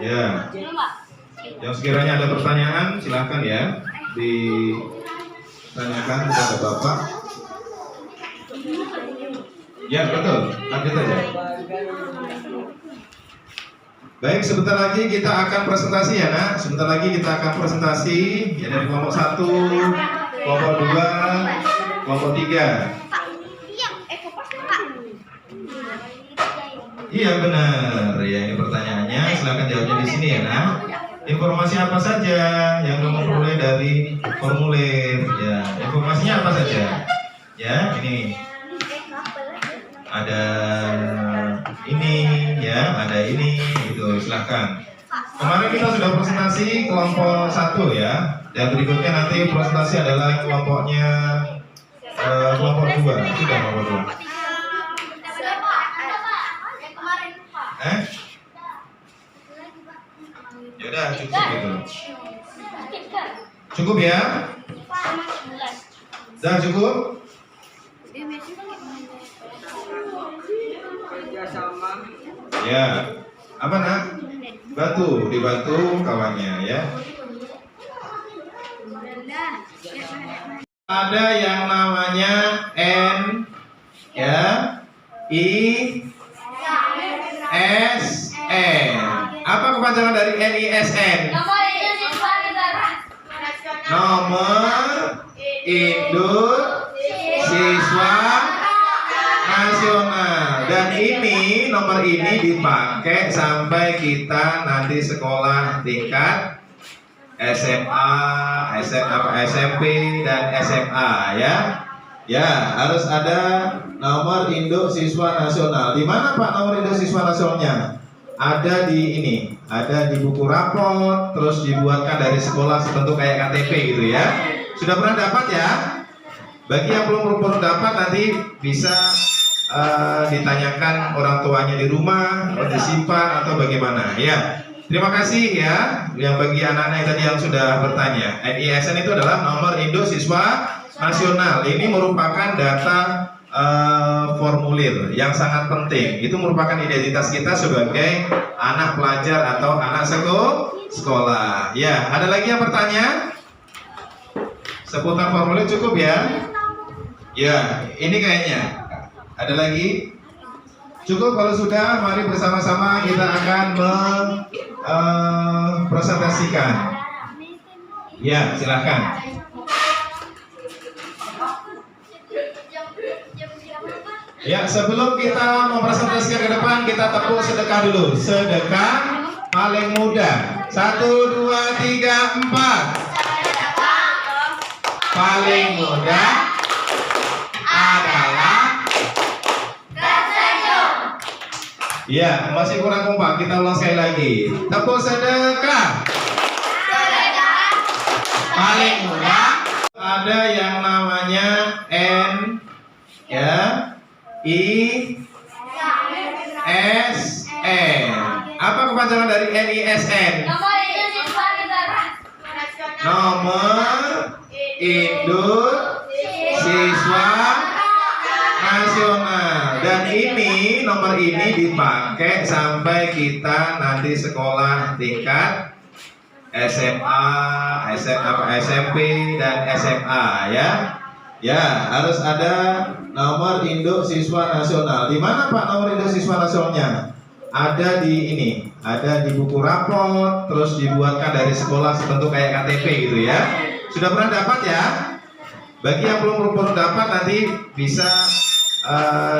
[SPEAKER 4] Ya. Yang sekiranya ada pertanyaan, silakan ya ditanyakan kepada Bapak. Ya, betul. Lanjut aja. Baik, sebentar lagi kita akan presentasi ya, Nak. Sebentar lagi kita akan presentasi ya, dari kelompok 1, kelompok 2, kelompok 3. Iya benar. Ya, ini pertanyaannya. Silakan jawabnya di sini ya, Nak. Informasi apa saja yang kamu peroleh dari formulir? Ya, informasinya apa saja? Ya, ini ada ini, ya, ada ini, gitu. Silahkan. Kemarin kita sudah presentasi kelompok 1 ya, dan berikutnya nanti presentasi adalah kelompoknya kelompok 2. Sudah kelompok 2. Ya udah cukup gitu. Cukup ya? Sudah cukup?
[SPEAKER 1] Kerjasama.
[SPEAKER 4] Ya. Apa, Nak? Batu, dibantu kawannya ya. Ada yang namanya N ya, I S N. Apa kepanjangan dari NISN? Nomor Induk Siswa Nasional. Dan ini nomor ini dipakai sampai kita nanti sekolah tingkat SMA, SMP dan SMA ya. Ya, harus ada nomor Induk Siswa Nasional. Di mana Pak nomor Induk Siswa Nasionalnya? Ada di ini, ada di buku raport, terus dibuatkan dari sekolah sebentuk kayak KTP gitu ya. Sudah pernah dapat ya? Bagi yang belum dapat nanti bisa ditanyakan orang tuanya di rumah, atau disimpan atau bagaimana ya. Terima kasih ya, yang bagi anak-anak yang tadi yang sudah bertanya. NISN itu adalah nomor Induk Siswa Nasional. Ini merupakan data formulir yang sangat penting. Itu merupakan identitas kita sebagai anak pelajar atau anak sekolah. Ya, ada lagi yang bertanya? Seputar formulir cukup ya? Ya, ini kayaknya. Ada lagi? Cukup. Kalau sudah, mari bersama-sama kita akan mempresentasikan. Ya, silahkan. Ya, sebelum kita mempresentasikan ke depan, kita tepuk sedekah dulu. Sedekah paling mudah. 1, 2, 3, 4. Paling mudah adalah tersenyum. Ya, masih kurang kompak. Kita ulang sekali lagi. Tepuk sedekah. Paling mudah. Ada yang namanya N ya, I S N. Apa kepanjangan dari NISN? Nomor induk siswa nasional. Dan ini nomor ini dipakai sampai kita nanti sekolah tingkat SMA, SMP dan SMA ya. Ya, harus ada nomor induk siswa nasional. Di mana Pak nomor induk siswa nasionalnya? Ada di ini, ada di buku rapor, terus dibuatkan dari sekolah sebentuk kayak KTP gitu ya. Sudah pernah dapat ya? Bagi yang belum dapat nanti bisa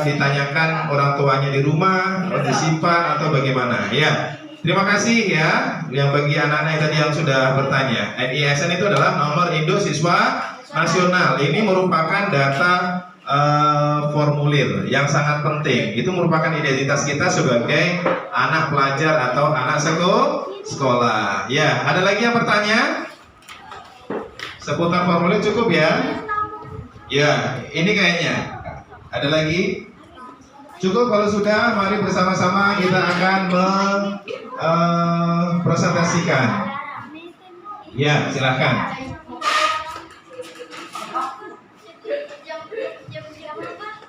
[SPEAKER 4] ditanyakan orang tuanya di rumah, atau disimpan atau bagaimana ya. Terima kasih ya yang bagi anak-anak tadi yang sudah bertanya. NISN itu adalah nomor induk siswa nasional. Ini merupakan data formulir yang sangat penting. Itu merupakan identitas kita sebagai anak pelajar atau anak sekolah. Ya, ada lagi yang bertanya? Seputar formulir cukup ya? Ya, ini kayaknya. Ada lagi? Cukup. Kalau sudah, mari bersama-sama kita akan presentasikan. Ya, silakan.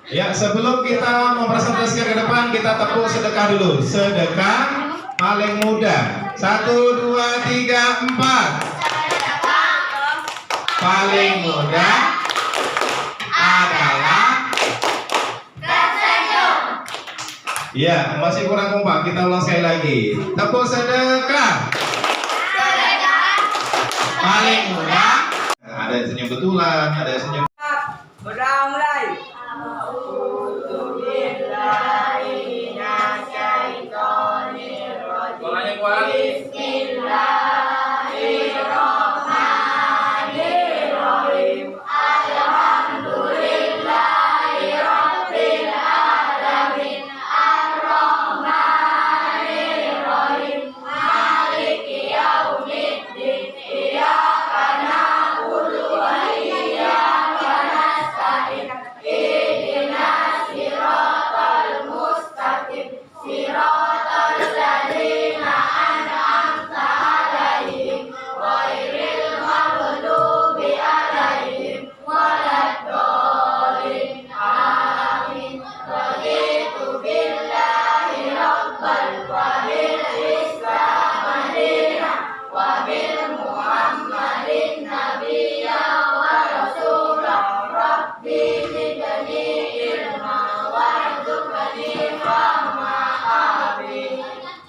[SPEAKER 4] Ya, sebelum kita mempresentasikan ke depan, kita tepuk sedekah dulu. Sedekah paling mudah. 1, 2, 3, 4. Paling mudah adalah tersenyum. Ya, masih kurang kompak. Kita ulang sekali lagi. Tepuk sedekah. Paling mudah. Ada yang senyum betulan, ada yang senyum.
[SPEAKER 1] Mulai.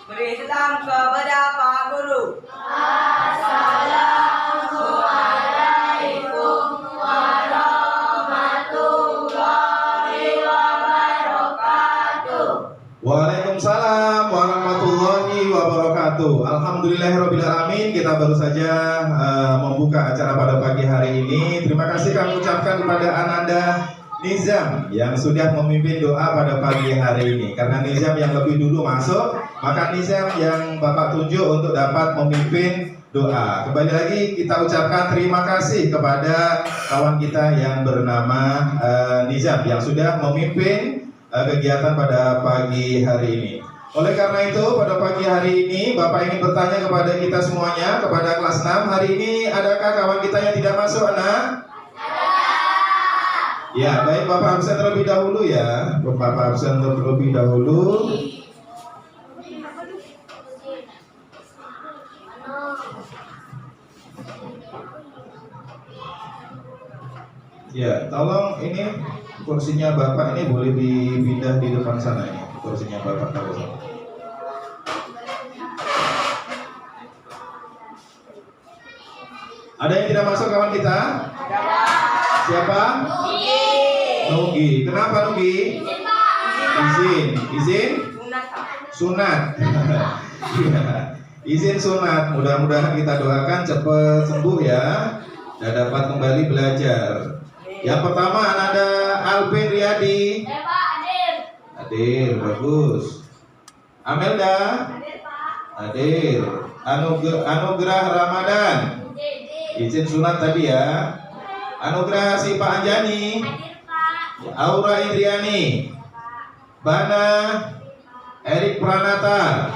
[SPEAKER 1] Beri salam kepada Pak Guru. Assalamualaikum warahmatullahi wabarakatuh.
[SPEAKER 4] Waalaikumsalam warahmatullahi wabarakatuh. Alhamdulillahirrabbilalamin. Kita baru saja membuka acara pada pagi hari ini. Terima kasih kami ucapkan kepada Ananda Nizam yang sudah memimpin doa pada pagi hari ini. Karena Nizam yang lebih dulu masuk, maka Nizam yang Bapak tunjuk untuk dapat memimpin doa. Kembali lagi kita ucapkan terima kasih kepada kawan kita yang bernama Nizam yang sudah memimpin kegiatan pada pagi hari ini. Oleh karena itu pada pagi hari ini Bapak ingin bertanya kepada kita semuanya, kepada kelas 6, hari ini adakah kawan kita yang tidak masuk, anak? Ya, baik, Bapak absen terlebih dahulu ya. Bapak absen terlebih dahulu. Ya, tolong ini kursinya Bapak ini boleh dipindah di depan sana ini. Kursinya Bapak taruh sana. Ada yang tidak masuk kawan kita? Siapa? Nugi. Kenapa Nugi? Izin. Sunat. Izin sunat. Mudah-mudahan kita doakan cepat sembuh ya dan dapat kembali belajar. Yang pertama ada Alvin Riyadi. Hadir, bagus. Amelda. Hadir. Anugerah Ramadan. Izin sunat tadi ya. Anugerah si Pak Anjani. Aura Indriani. Bana Erik Pranata.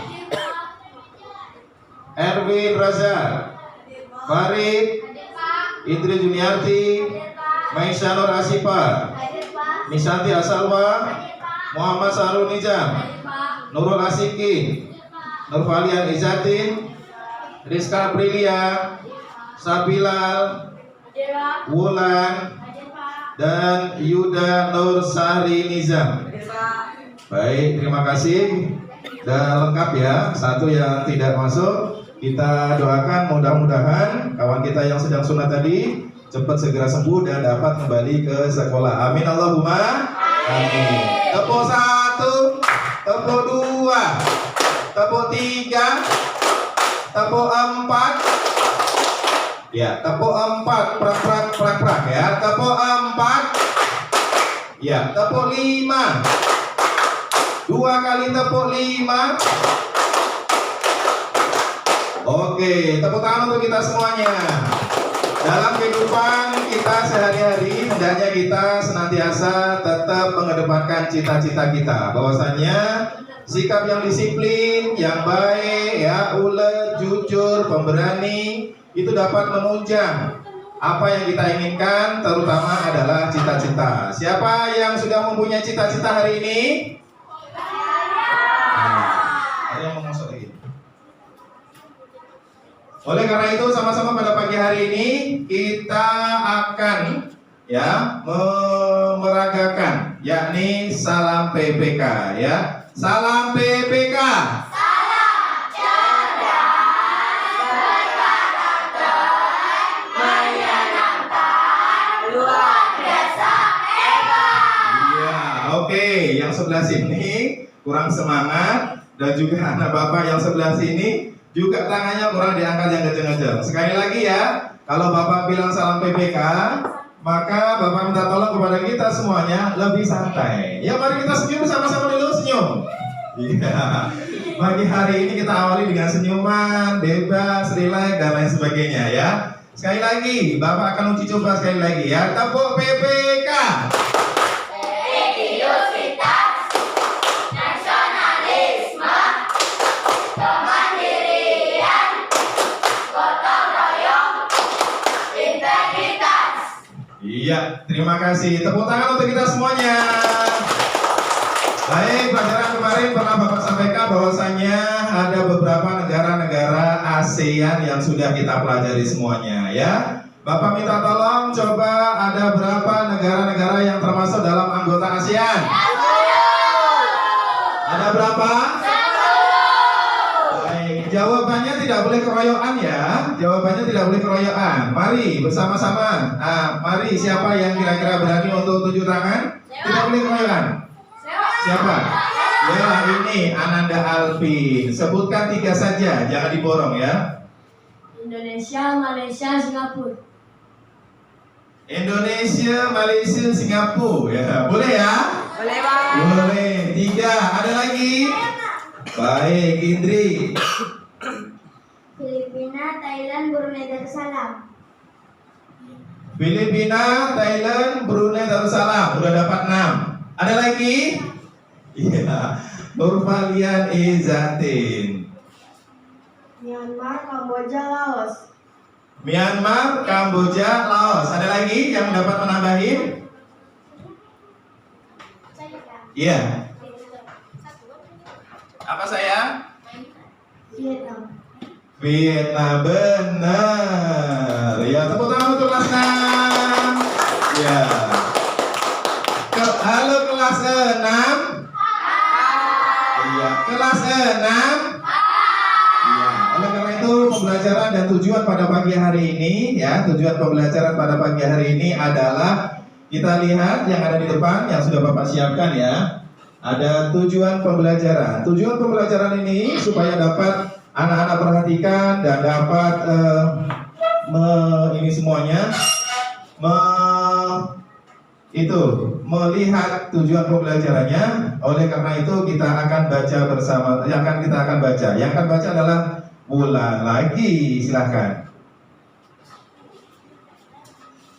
[SPEAKER 4] Erwin Razak, Farid, Indri Juniarti, Maisha Nur Asifa, Misanti Asalwa, Muhammad Sarul Nizam, Nurul Asiki, Nurfalian Izatin, Rizka Aprilia, Sabilal, Wulan, dan Yuda Nur Sahri Nizam. Baik, terima kasih. Sudah lengkap ya. Satu yang tidak masuk, kita doakan mudah-mudahan kawan kita yang sedang sunat tadi cepat segera sembuh dan dapat kembali ke sekolah. Amin Allahumma amin. Tepuk 1, tepuk 2, tepuk 3, tepuk 4. Ya, tepuk 4, prak ya. Tepuk 4. Ya, tepuk 5. 2 kali tepuk 5. Oke, tepuk tangan untuk kita semuanya. Dalam kehidupan kita sehari-hari, hendaknya kita senantiasa tetap mengedepankan cita-cita kita. Bahwasanya sikap yang disiplin, yang baik, ya, ulet, jujur, pemberani, itu dapat menunjang apa yang kita inginkan, terutama adalah cita-cita. Siapa yang sudah mempunyai cita-cita hari ini? Ada yang mau masuk lagi? Oleh karena itu, sama-sama pada pagi hari ini kita akan ya memeragakan, yakni salam PPK ya. Salam PPK. Oke, yang sebelah sini kurang semangat, dan juga anak bapak yang sebelah sini juga tangannya kurang diangkat yang kenceng-kenceng. Sekali lagi ya, kalau bapak bilang salam PPK, maka bapak minta tolong kepada kita semuanya lebih santai. Ya, mari kita senyum sama-sama dulu, senyum. Iya. Pagi hari ini kita awali dengan senyuman, bebas, relax, dan lain sebagainya ya. Sekali lagi, bapak akan uji coba sekali lagi ya. Tepuk PPK. Iya, terima kasih. Tepuk tangan untuk kita semuanya. Baik, pelajaran kemarin pernah Bapak sampaikan bahwasanya ada beberapa negara-negara ASEAN yang sudah kita pelajari semuanya ya. Bapak minta tolong coba ada berapa negara-negara yang termasuk dalam anggota ASEAN? Ada berapa? Baik, jawabannya tidak boleh keroyokan ya. Jawabannya tidak boleh keroyokan. Mari bersama-sama. Nah, mari siapa yang kira-kira berani untuk tunjuk tangan? Tidak boleh keroyokan. Siapa? Ya, ini Ananda Alvin. Sebutkan 3 saja, jangan diborong ya.
[SPEAKER 2] Indonesia, Malaysia, Singapura.
[SPEAKER 4] Indonesia, Malaysia, Singapura. Ya, boleh ya?
[SPEAKER 3] Boleh, Bang.
[SPEAKER 4] Boleh. 3. Ada lagi? Baik, Indri.
[SPEAKER 2] Filipina, Thailand, Brunei Darussalam.
[SPEAKER 4] Filipina, Thailand, Brunei Darussalam. Udah dapat 6. Ada lagi? Iya. Nurfalian Izatin.
[SPEAKER 2] Myanmar, Kamboja, Laos.
[SPEAKER 4] Myanmar, Kamboja, Laos. Ada lagi yang dapat menambahin? Iya. Apa saya?
[SPEAKER 2] Vietnam.
[SPEAKER 4] Vietnam, benar. Ya, tepuk tangan untuk kelas 6. Ya. Halo kelas 6. Iya, kelas 6. Iya, oleh karena itu pembelajaran dan tujuan pada pagi hari ini ya, tujuan pembelajaran pada pagi hari ini adalah kita lihat yang ada di depan yang sudah Bapak siapkan ya. Ada tujuan pembelajaran. Tujuan pembelajaran ini supaya dapat anak-anak perhatikan dan dapat ini semuanya melihat tujuan pembelajarannya. Oleh karena itu kita akan baca bersama. Yang akan baca adalah ulang lagi. Silahkan.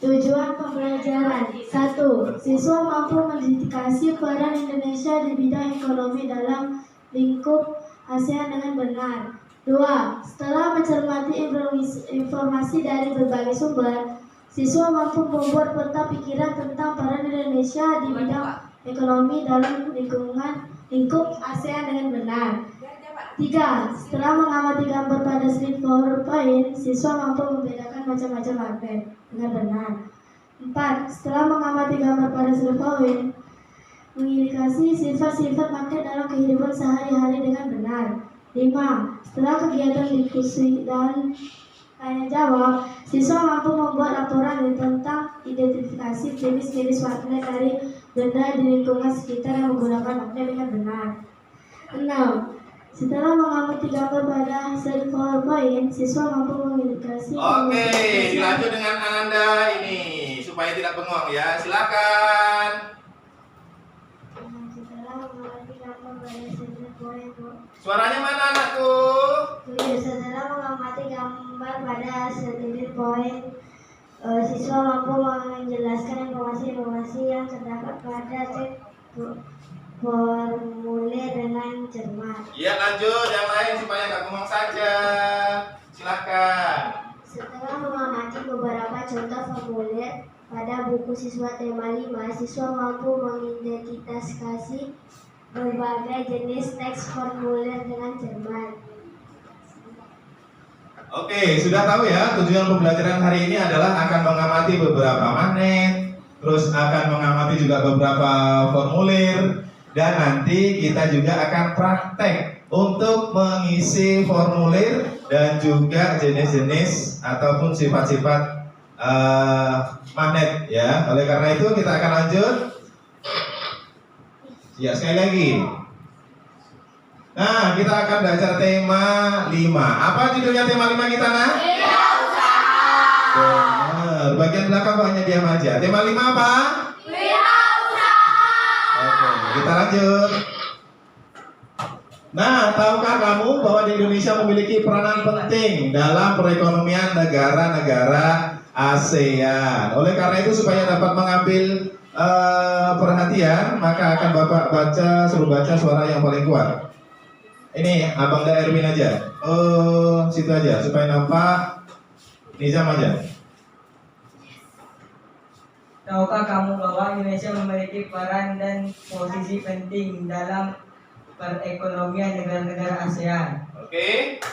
[SPEAKER 2] Tujuan pembelajaran 1. Siswa mampu mendedikasi peran Indonesia di bidang ekonomi dalam lingkup ASEAN dengan benar. 2. Setelah mencermati informasi dari berbagai sumber, siswa mampu membuat peta pikiran tentang peran Indonesia di bidang ekonomi dalam lingkup ASEAN dengan benar. 3. Setelah mengamati gambar pada slide PowerPoint, siswa mampu membedakan macam-macam market dengan benar. 4. Setelah mengamati gambar pada slide PowerPoint, mengindikasi sifat-sifat market dalam kehidupan sehari-hari dengan benar. 5. Setelah kegiatan diskusi dan tanya jawab, siswa mampu membuat laporan tentang identifikasi jenis-jenis magnet dari benda di lingkungan sekitar yang menggunakan magnet dengan benar. 6. Setelah mengamati gambar pada slide PowerPoint, siswa mampu mengindikasi.
[SPEAKER 4] Oke, dilanjut dengan Ananda ini supaya tidak bengong ya. Silakan.
[SPEAKER 2] Setelah mengamati gambar pada slide PowerPoint,
[SPEAKER 4] Suaranya mana anakku?
[SPEAKER 2] setelah mengamati gambar pada slide PowerPoint, siswa mampu menjelaskan informasi-informasi yang terdapat pada teks formulir dengan cermat.
[SPEAKER 4] Iya lanjut, yang lain supaya nggak bengong saja. Silakan.
[SPEAKER 2] Setelah mengamati beberapa contoh formulir pada buku siswa tema 5, siswa mampu mengidentifikasi berbagai jenis teks formulir dengan cermat.
[SPEAKER 4] Oke, sudah tahu ya, tujuan pembelajaran hari ini adalah akan mengamati beberapa magnet, terus akan mengamati juga beberapa formulir, dan nanti kita juga akan praktek untuk mengisi formulir dan juga jenis-jenis ataupun sifat-sifat magnet ya. Oleh karena itu kita akan lanjut. Ya, sekali lagi. Nah, kita akan belajar tema 5. Apa judulnya tema 5 kita, Nak?
[SPEAKER 5] Wirausaha.
[SPEAKER 4] Benar. Bagian belakang kok hanya diam aja. Tema 5 apa?
[SPEAKER 5] Wirausaha.
[SPEAKER 4] Oke, kita lanjut. Nah, tahukah kamu bahwa di Indonesia memiliki peranan penting dalam perekonomian negara-negara ASEAN. Oleh karena itu, supaya dapat mengambil perhatian, maka akan Bapak suruh baca suara yang paling kuat. Ini Abang Erwin aja. Oh, situ aja supaya nampak. Nizam aja.
[SPEAKER 1] Tahukah kamu bahwa Indonesia memiliki peran dan posisi penting dalam perekonomian negara-negara ASEAN?
[SPEAKER 4] Oke, next.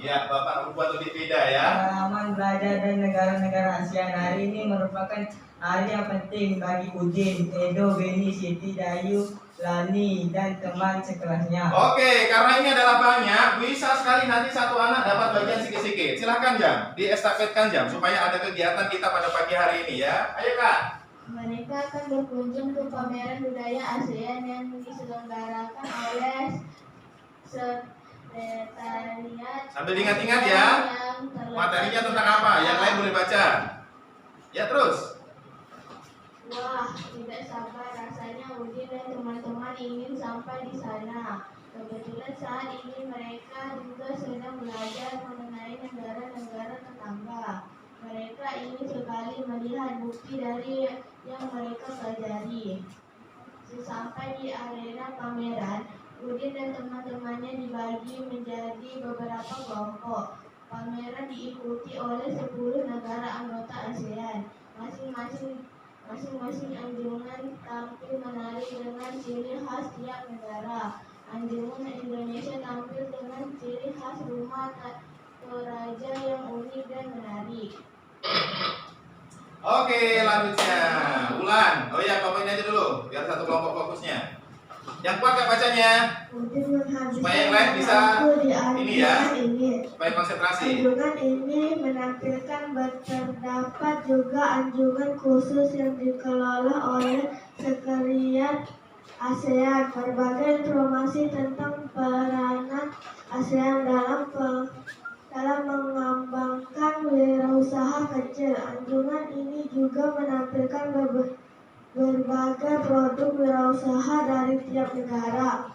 [SPEAKER 4] Iya, Bapak buat lebih beda ya.
[SPEAKER 1] Pengalaman belajar dan negara-negara ASEAN hari ini merupakan hari yang penting bagi Udin, Edo, Beni, Siti, Dayu, Lani, dan teman sekelasnya.
[SPEAKER 4] Oke, karena ini adalah banyak, bisa sekali nanti satu anak dapat bagian sikit-sikit. Silahkan Jam, diestafetkan Jam, supaya ada kegiatan kita pada pagi hari ini ya. Ayo Kak.
[SPEAKER 2] Mereka akan berkunjung ke pameran budaya ASEAN yang diselenggarakan oleh Sekretariat.
[SPEAKER 4] Sambil diingat-ingat ya, materinya tentang apa? Yang lain boleh baca. Ya terus.
[SPEAKER 2] Wah, tidak sabar rasanya Udin dan teman-teman ingin sampai di sana. Kebetulan saat ini mereka juga sedang belajar mengenai negara-negara tetangga. Mereka ingin sekali melihat bukti dari yang mereka pelajari. Sesampai di arena pameran, Udin dan teman-temannya dibagi menjadi beberapa kelompok. Pameran diikuti oleh 10 negara anggota ASEAN. Masing-masing anjungan tampil menarik dengan ciri khas tiap negara. Anjungan Indonesia tampil dengan ciri khas rumah toraja yang unik dan menarik.
[SPEAKER 4] Oke, lanjutnya. Ulan. Oh ya, Bapak ini aja dulu, biar satu kelompok fokusnya. Yang kuat gak bacanya? Supaya yang lain bisa ini ya, supaya konsentrasi.
[SPEAKER 2] Anjungan ini menampilkan terdapat juga anjungan khusus yang dikelola oleh Sekretariat ASEAN. Berbagai informasi tentang peranan ASEAN dalam mengembangkan wirausaha kecil. Anjungan ini juga menampilkan berbagai produk wirausaha dari tiap negara.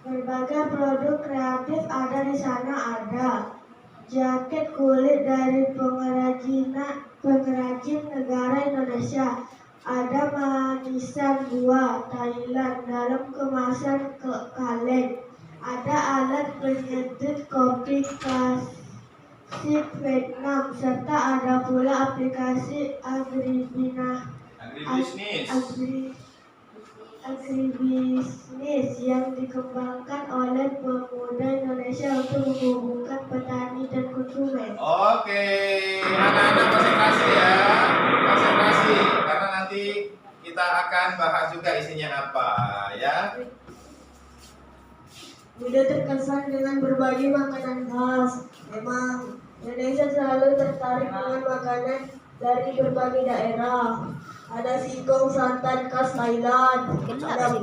[SPEAKER 2] Berbagai produk kreatif ada di sana, ada jaket kulit dari pengrajin negara Indonesia, Ada manisan buah Thailand dalam kemasan kaleng. Ada alat penyeduh kopi klasik Vietnam serta ada pula aplikasi agribisnis yang dikembangkan oleh pemuda Indonesia untuk menghubungkan petani dan konsumen.
[SPEAKER 4] Oke, anak-anak konsentrasi ya, konsentrasi karena nanti kita akan bahas juga isinya apa ya.
[SPEAKER 2] Bunda terkesan dengan berbagi makanan khas. Memang Indonesia selalu tertarik dengan makanan dari berbagai daerah. Ada singkong santan khas Thailand, ada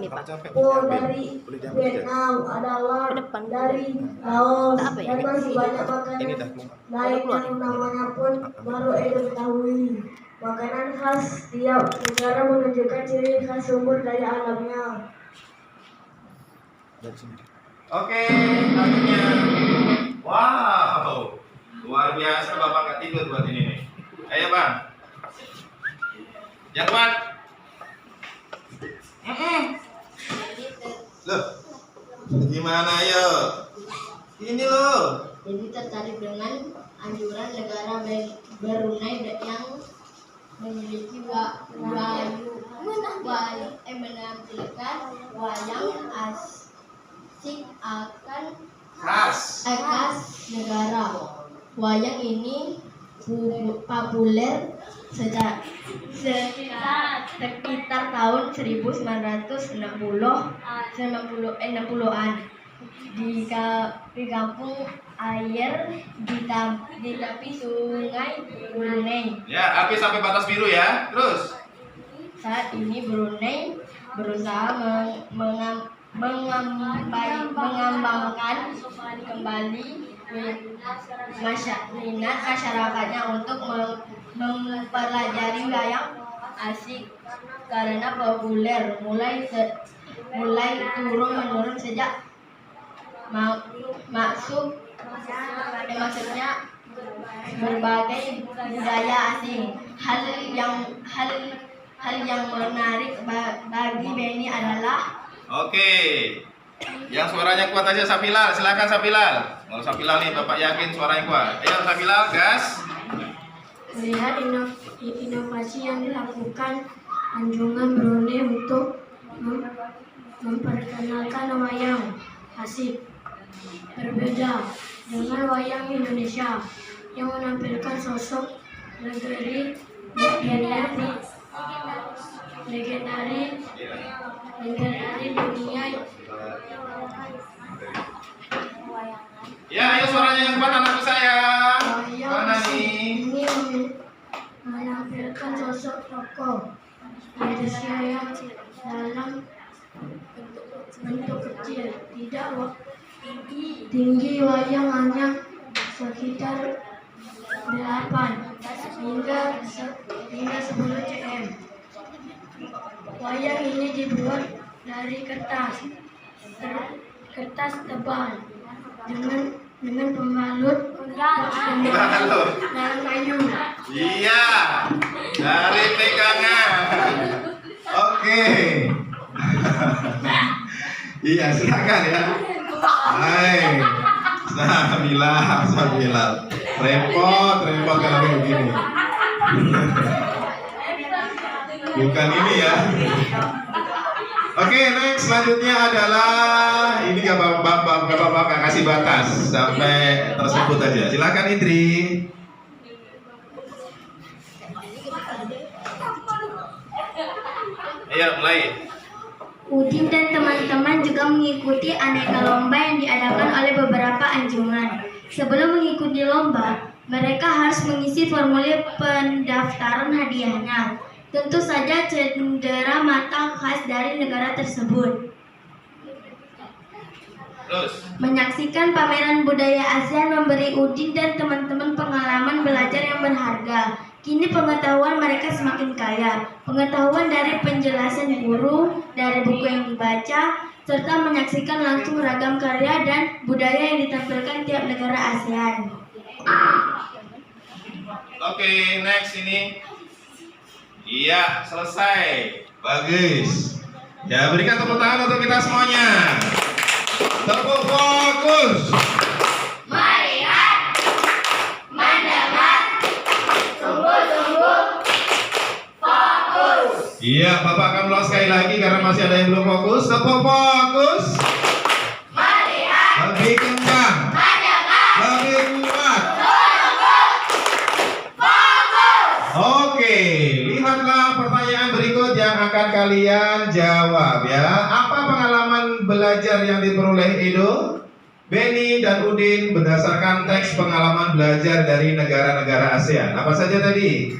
[SPEAKER 2] po dari Vietnam, ada lam dari Laos, dan masih banyak makanan lain yang namanya pun baru Edo ketahui. Makanan khas tiap negara menunjukkan ciri khas sumber daya alamnya.
[SPEAKER 4] Oke, selanjutnya. Wow, luar biasa Bapak nggak tidur buat ini nih. Ayo Bang, yang kuat. Loh, gimana yo? Ini loh.
[SPEAKER 6] Jadi tertarik dengan anjuran negara Brunei yang memiliki menampilkan wayang asik akan khas negara. Wayang ini populer sekitar tahun 1960-an di kampung air di tepi sungai Brunei.
[SPEAKER 4] Ya, api sampai batas biru ya. Terus.
[SPEAKER 6] Saat ini Brunei berusaha mengembangkan kembali minat masyarakatnya untuk mempelajari wayang asik karena populer mulai turun menurun sejak maksudnya berbagai budaya asing. Hal yang menarik bagi Benny adalah
[SPEAKER 4] yang suaranya kuat aja Safilal, silakan Safilal. Kalau Safilal nih Bapak yakin suaranya kuat. Ayo Safilal, gas.
[SPEAKER 2] Melihat inovasi yang dilakukan Anjungan Brunei untuk memperkenalkan wayang asik berbeda dengan wayang Indonesia yang menampilkan sosok legendaris dunia.
[SPEAKER 4] Ya, ayo suaranya yang kuat anakku saya. Mana nih?
[SPEAKER 2] Ini menampilkan sosok tokoh Indonesia yang dalam bentuk kecil, tidak tinggi wayang hanya sekitar 8 hingga 10 cm. Wayang ini dibuat dari kertas tebal dengan pembalut dalam kayu.
[SPEAKER 4] Iya, dari pegangan. Oke. Iya, silakan ya. Hai, Safilal. Repot kalau begini. Bukan ini ya. Oke, next selanjutnya adalah ini Bapak kasih batas sampai tersebut aja. Silakan Indri. Ayo mulai.
[SPEAKER 2] Udin dan teman-teman juga mengikuti aneka lomba yang diadakan oleh beberapa anjungan. Sebelum mengikuti lomba, mereka harus mengisi formulir pendaftaran hadiahnya. Tentu saja cendera mata khas dari negara tersebut.
[SPEAKER 4] Terus.
[SPEAKER 2] Menyaksikan pameran budaya ASEAN memberi Udin dan teman-teman pengalaman belajar yang berharga. Kini pengetahuan mereka semakin kaya. Pengetahuan dari penjelasan guru, dari buku yang dibaca, serta menyaksikan langsung ragam karya dan budaya yang ditampilkan tiap negara ASEAN.
[SPEAKER 4] Oke, next ini. Iya, selesai. Bagus. Ya, berikan tepuk tangan untuk kita semuanya. Tepuk fokus.
[SPEAKER 5] Melihat, mendengar, sungguh-sungguh, fokus.
[SPEAKER 4] Iya, Bapak akan ulang sekali lagi karena masih ada yang belum fokus. Tepuk fokus.
[SPEAKER 5] Melihat,
[SPEAKER 4] Lebih kencang.
[SPEAKER 5] mendengar,
[SPEAKER 4] Lebih kuat.
[SPEAKER 5] sungguh-sungguh, fokus.
[SPEAKER 4] Oke, lihatlah pertanyaan berikut yang akan kalian jawab ya. Apa pengalaman belajar yang diperoleh Edo, Beni, dan Udin berdasarkan teks pengalaman belajar dari negara-negara ASEAN? Apa saja tadi?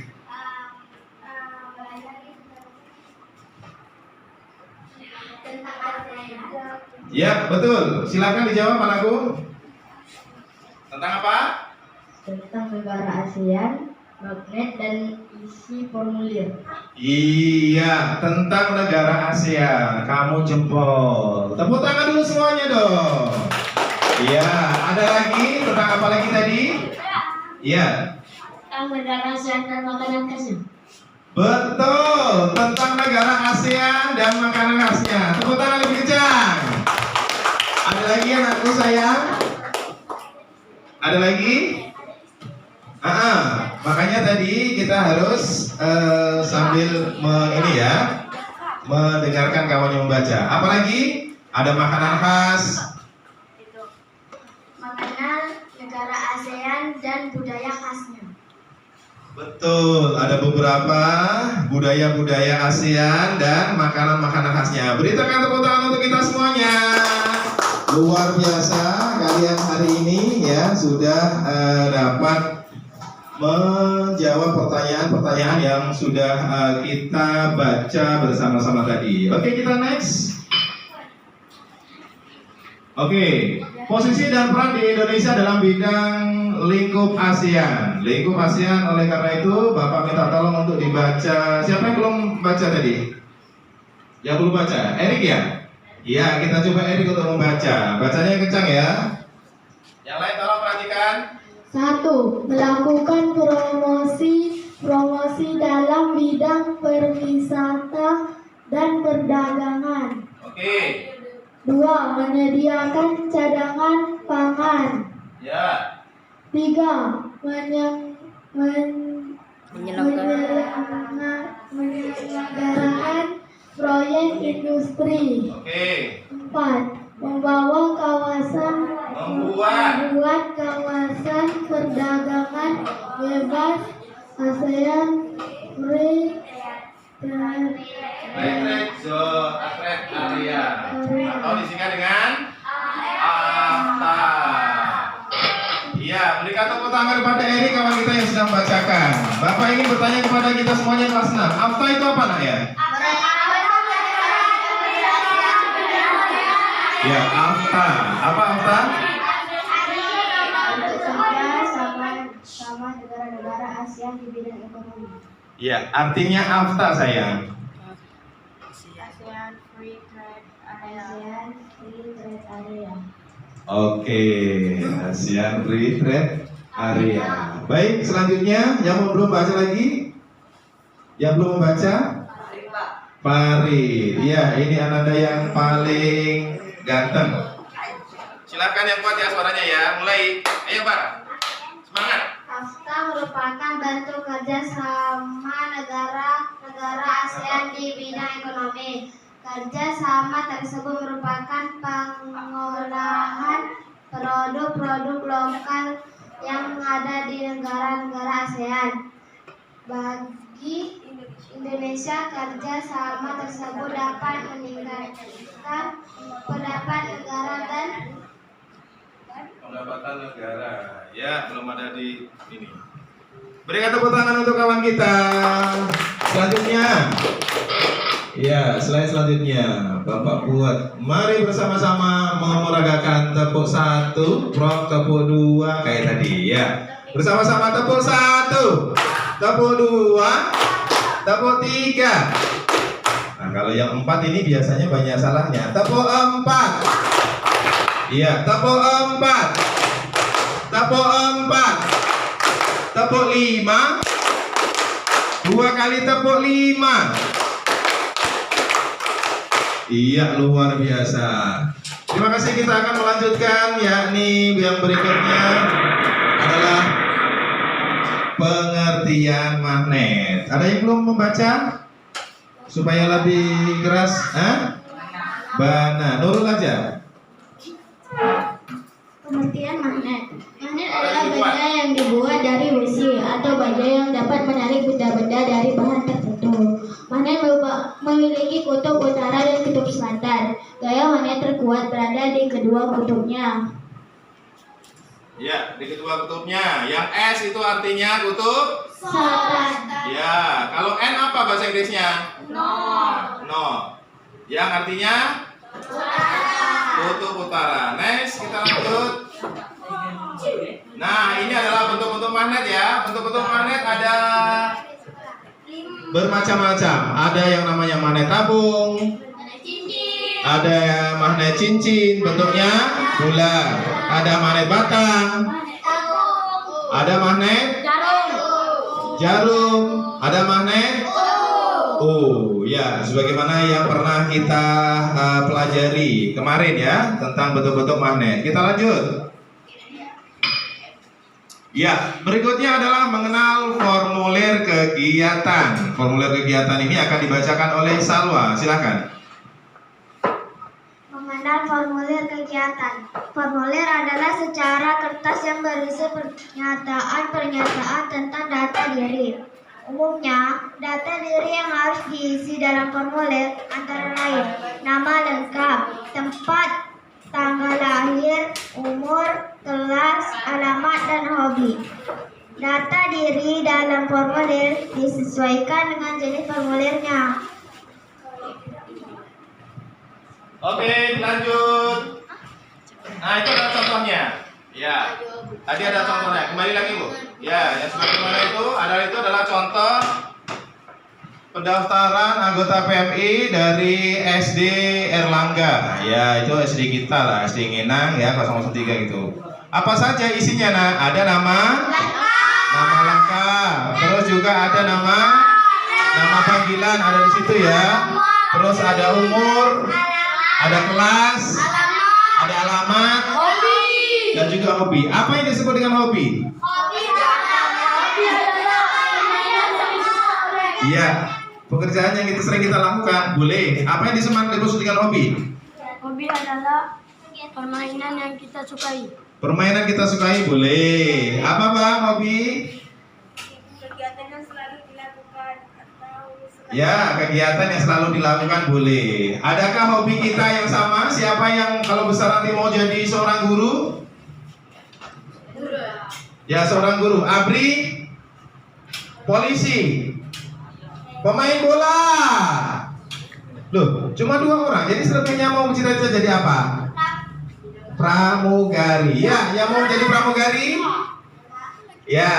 [SPEAKER 4] Ya, betul. Silakan dijawab, anakku. Tentang apa?
[SPEAKER 6] Tentang negara ASEAN, magnet dan isi formulir.
[SPEAKER 4] Iya, tentang negara Asia. Kamu jempol. Tepuk tangan dulu semuanya dong. Iya, ada lagi tentang apa lagi tadi? Iya,
[SPEAKER 6] Tentang negara ASEAN dan makanan khasnya.
[SPEAKER 4] betul. Tentang negara ASEAN dan makanan khasnya. Tepuk tangan lebih kencang. Ada lagi anakku sayang? Ada lagi? Makanya tadi kita harus sambil mendengarkan kawannya membaca. Apalagi ada makanan khas.
[SPEAKER 2] Makanan negara ASEAN dan budaya khasnya.
[SPEAKER 4] Betul, ada beberapa budaya-budaya ASEAN dan makanan-makanan khasnya. Berikan tepuk tangan untuk kita semuanya. Luar biasa kalian hari ini ya sudah dapat menjawab pertanyaan-pertanyaan yang sudah kita baca bersama-sama tadi. Oke, kita next. Oke, posisi dan peran di Indonesia dalam bidang lingkup ASEAN. Lingkup ASEAN, oleh karena itu Bapak minta tolong untuk dibaca. Siapa yang belum baca tadi? Yang belum baca? Erik ya? Iya, kita coba Erik untuk membaca. Bacanya kencang ya. Yang lain tolong perhatikan.
[SPEAKER 2] 1. Melakukan promosi dalam bidang perwisata dan perdagangan.
[SPEAKER 4] Oke.
[SPEAKER 2] 2. Menyediakan cadangan pangan.
[SPEAKER 4] Ya.
[SPEAKER 2] 3. Menyelenggarakan proyek industri.
[SPEAKER 4] Oke.
[SPEAKER 2] 4. Membuat kawasan perdagangan bebas ASEAN Free Trade
[SPEAKER 4] Area atau disingkat dengan AFTA. Iya, berikan tepuk tangan kepada Eri, kawan kita yang sedang membacakan. Bapak ingin bertanya kepada kita semuanya kelas 6. AFTA itu apa nak ya? Ya, AFTA. Apa AFTA?
[SPEAKER 2] sama negara-negara ASEAN di bidang ekonomi.
[SPEAKER 4] Ya, artinya AFTA sayang.
[SPEAKER 2] ASEAN Free Trade Area.
[SPEAKER 4] Oke, ASEAN Free Trade Area. Baik, selanjutnya yang belum baca lagi? Yang belum membaca? Farid. Iya, ini Ananda yang paling ganteng. Silakan yang kuat ya suaranya ya. Mulai. Ayo, Pak. Semangat.
[SPEAKER 2] AFTA merupakan bentuk kerja sama negara-negara ASEAN di bidang ekonomi. Kerja sama tersebut merupakan pengolahan produk-produk lokal yang ada di negara-negara ASEAN. Bagi Indonesia, kerja sama tersebut dapat meningkatkan pendapatan negara. Ya, belum ada di ini. Berikan tepuk tangan untuk kawan kita. Selanjutnya. Ya, slide selanjutnya Bapak buat. Mari bersama-sama memeragakan tepuk 1, Prof tepuk 2 kayak tadi ya. Bersama-sama tepuk 1, tepuk 2, tepuk 3. Nah, kalau yang 4 ini biasanya banyak salahnya. Tepuk 4. Iya, tepuk 4. Tepuk 4. Tepuk 5.
[SPEAKER 4] 2 kali tepuk 5. Iya, luar biasa. Terima kasih, kita akan melanjutkan, yakni yang berikutnya adalah pengertian magnet. Ada yang belum membaca? Supaya lebih keras, Bana, nurul aja.
[SPEAKER 2] Pengertian magnet. Magnet adalah benda yang dibuat dari besi atau baja yang dapat menarik benda-benda dari bahan tertentu. Magnet memiliki kutub utara dan kutub selatan. Gaya magnet terkuat berada di kedua kutubnya.
[SPEAKER 4] Ya, di kedua kutubnya. Yang S itu artinya kutub
[SPEAKER 2] Selatan.
[SPEAKER 4] ya. Kalau N apa bahasa Inggrisnya? No. Yang artinya kutub utara. Next, kita lanjut. Nah, ini adalah bentuk-bentuk magnet ya. Bentuk-bentuk magnet ada bermacam-macam. Ada yang namanya magnet tabung, ada magnet cincin, bentuknya bulat. Ada magnet batang, ada magnet jarum, ada magnet ya, sebagaimana yang pernah kita pelajari kemarin ya, tentang bentuk-bentuk magnet. Kita lanjut. Ya, berikutnya adalah mengenal formulir kegiatan. Formulir kegiatan ini akan dibacakan oleh Salwa. Silakan.
[SPEAKER 2] Mengenal formulir kegiatan. Formulir adalah secara kertas yang berisi pernyataan tentang data diri. Umumnya, data diri yang harus diisi dalam formulir antara lain nama lengkap, tempat, tanggal lahir, umur, kelas, alamat, dan hobi. Data diri dalam formulir disesuaikan dengan jenis formulirnya.
[SPEAKER 4] Oke, lanjut. Nah, itu adalah contohnya. Ya, tadi ada contohnya. Kembali lagi, Bu. Ya, yang sebagaimana itu adalah contoh pendaftaran anggota PMI dari SD Erlangga. Ya, itu SD kita lah, SD Ngenang ya, 003 gitu. Apa saja isinya? Nah, ada nama lengkap. Terus juga ada nama panggilan ada di situ ya. Terus ada umur, ada kelas, ada alamat, dan juga hobi. Apa yang disebut dengan hobi? Iya, pekerjaan yang sering kita lakukan. Boleh. Apa yang disebut dengan hobi?
[SPEAKER 2] Hobi adalah permainan yang kita sukai.
[SPEAKER 4] Permainan kita sukai boleh. Apa Bang hobi?
[SPEAKER 2] Kegiatan yang selalu dilakukan
[SPEAKER 4] Ya, kegiatan yang selalu dilakukan boleh. Adakah hobi kita yang sama? Siapa yang kalau besar nanti mau jadi seorang guru? Ya, seorang guru. Abri? Polisi? Pemain bola? Loh, cuma 2 orang. Jadi selebihnya mau cita-cita jadi apa? Pramugari. Ya, yang mau jadi pramugari? Ya.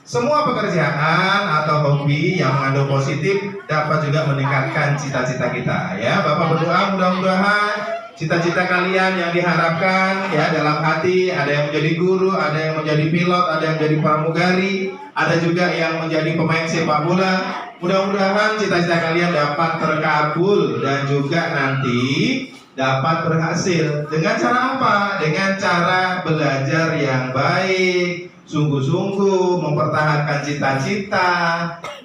[SPEAKER 4] Semua pekerjaan atau hobi yang mengandung positif dapat juga meningkatkan cita-cita kita. Ya, Bapak berdoa mudah-mudahan cita-cita kalian yang diharapkan ya dalam hati, ada yang menjadi guru, ada yang menjadi pilot, ada yang menjadi pramugari, ada juga yang menjadi pemain sepak bola. Mudah-mudahan cita-cita kalian dapat terkabul dan juga nanti dapat berhasil. Dengan cara apa? Dengan cara belajar yang baik, sungguh-sungguh mempertahankan cita-cita,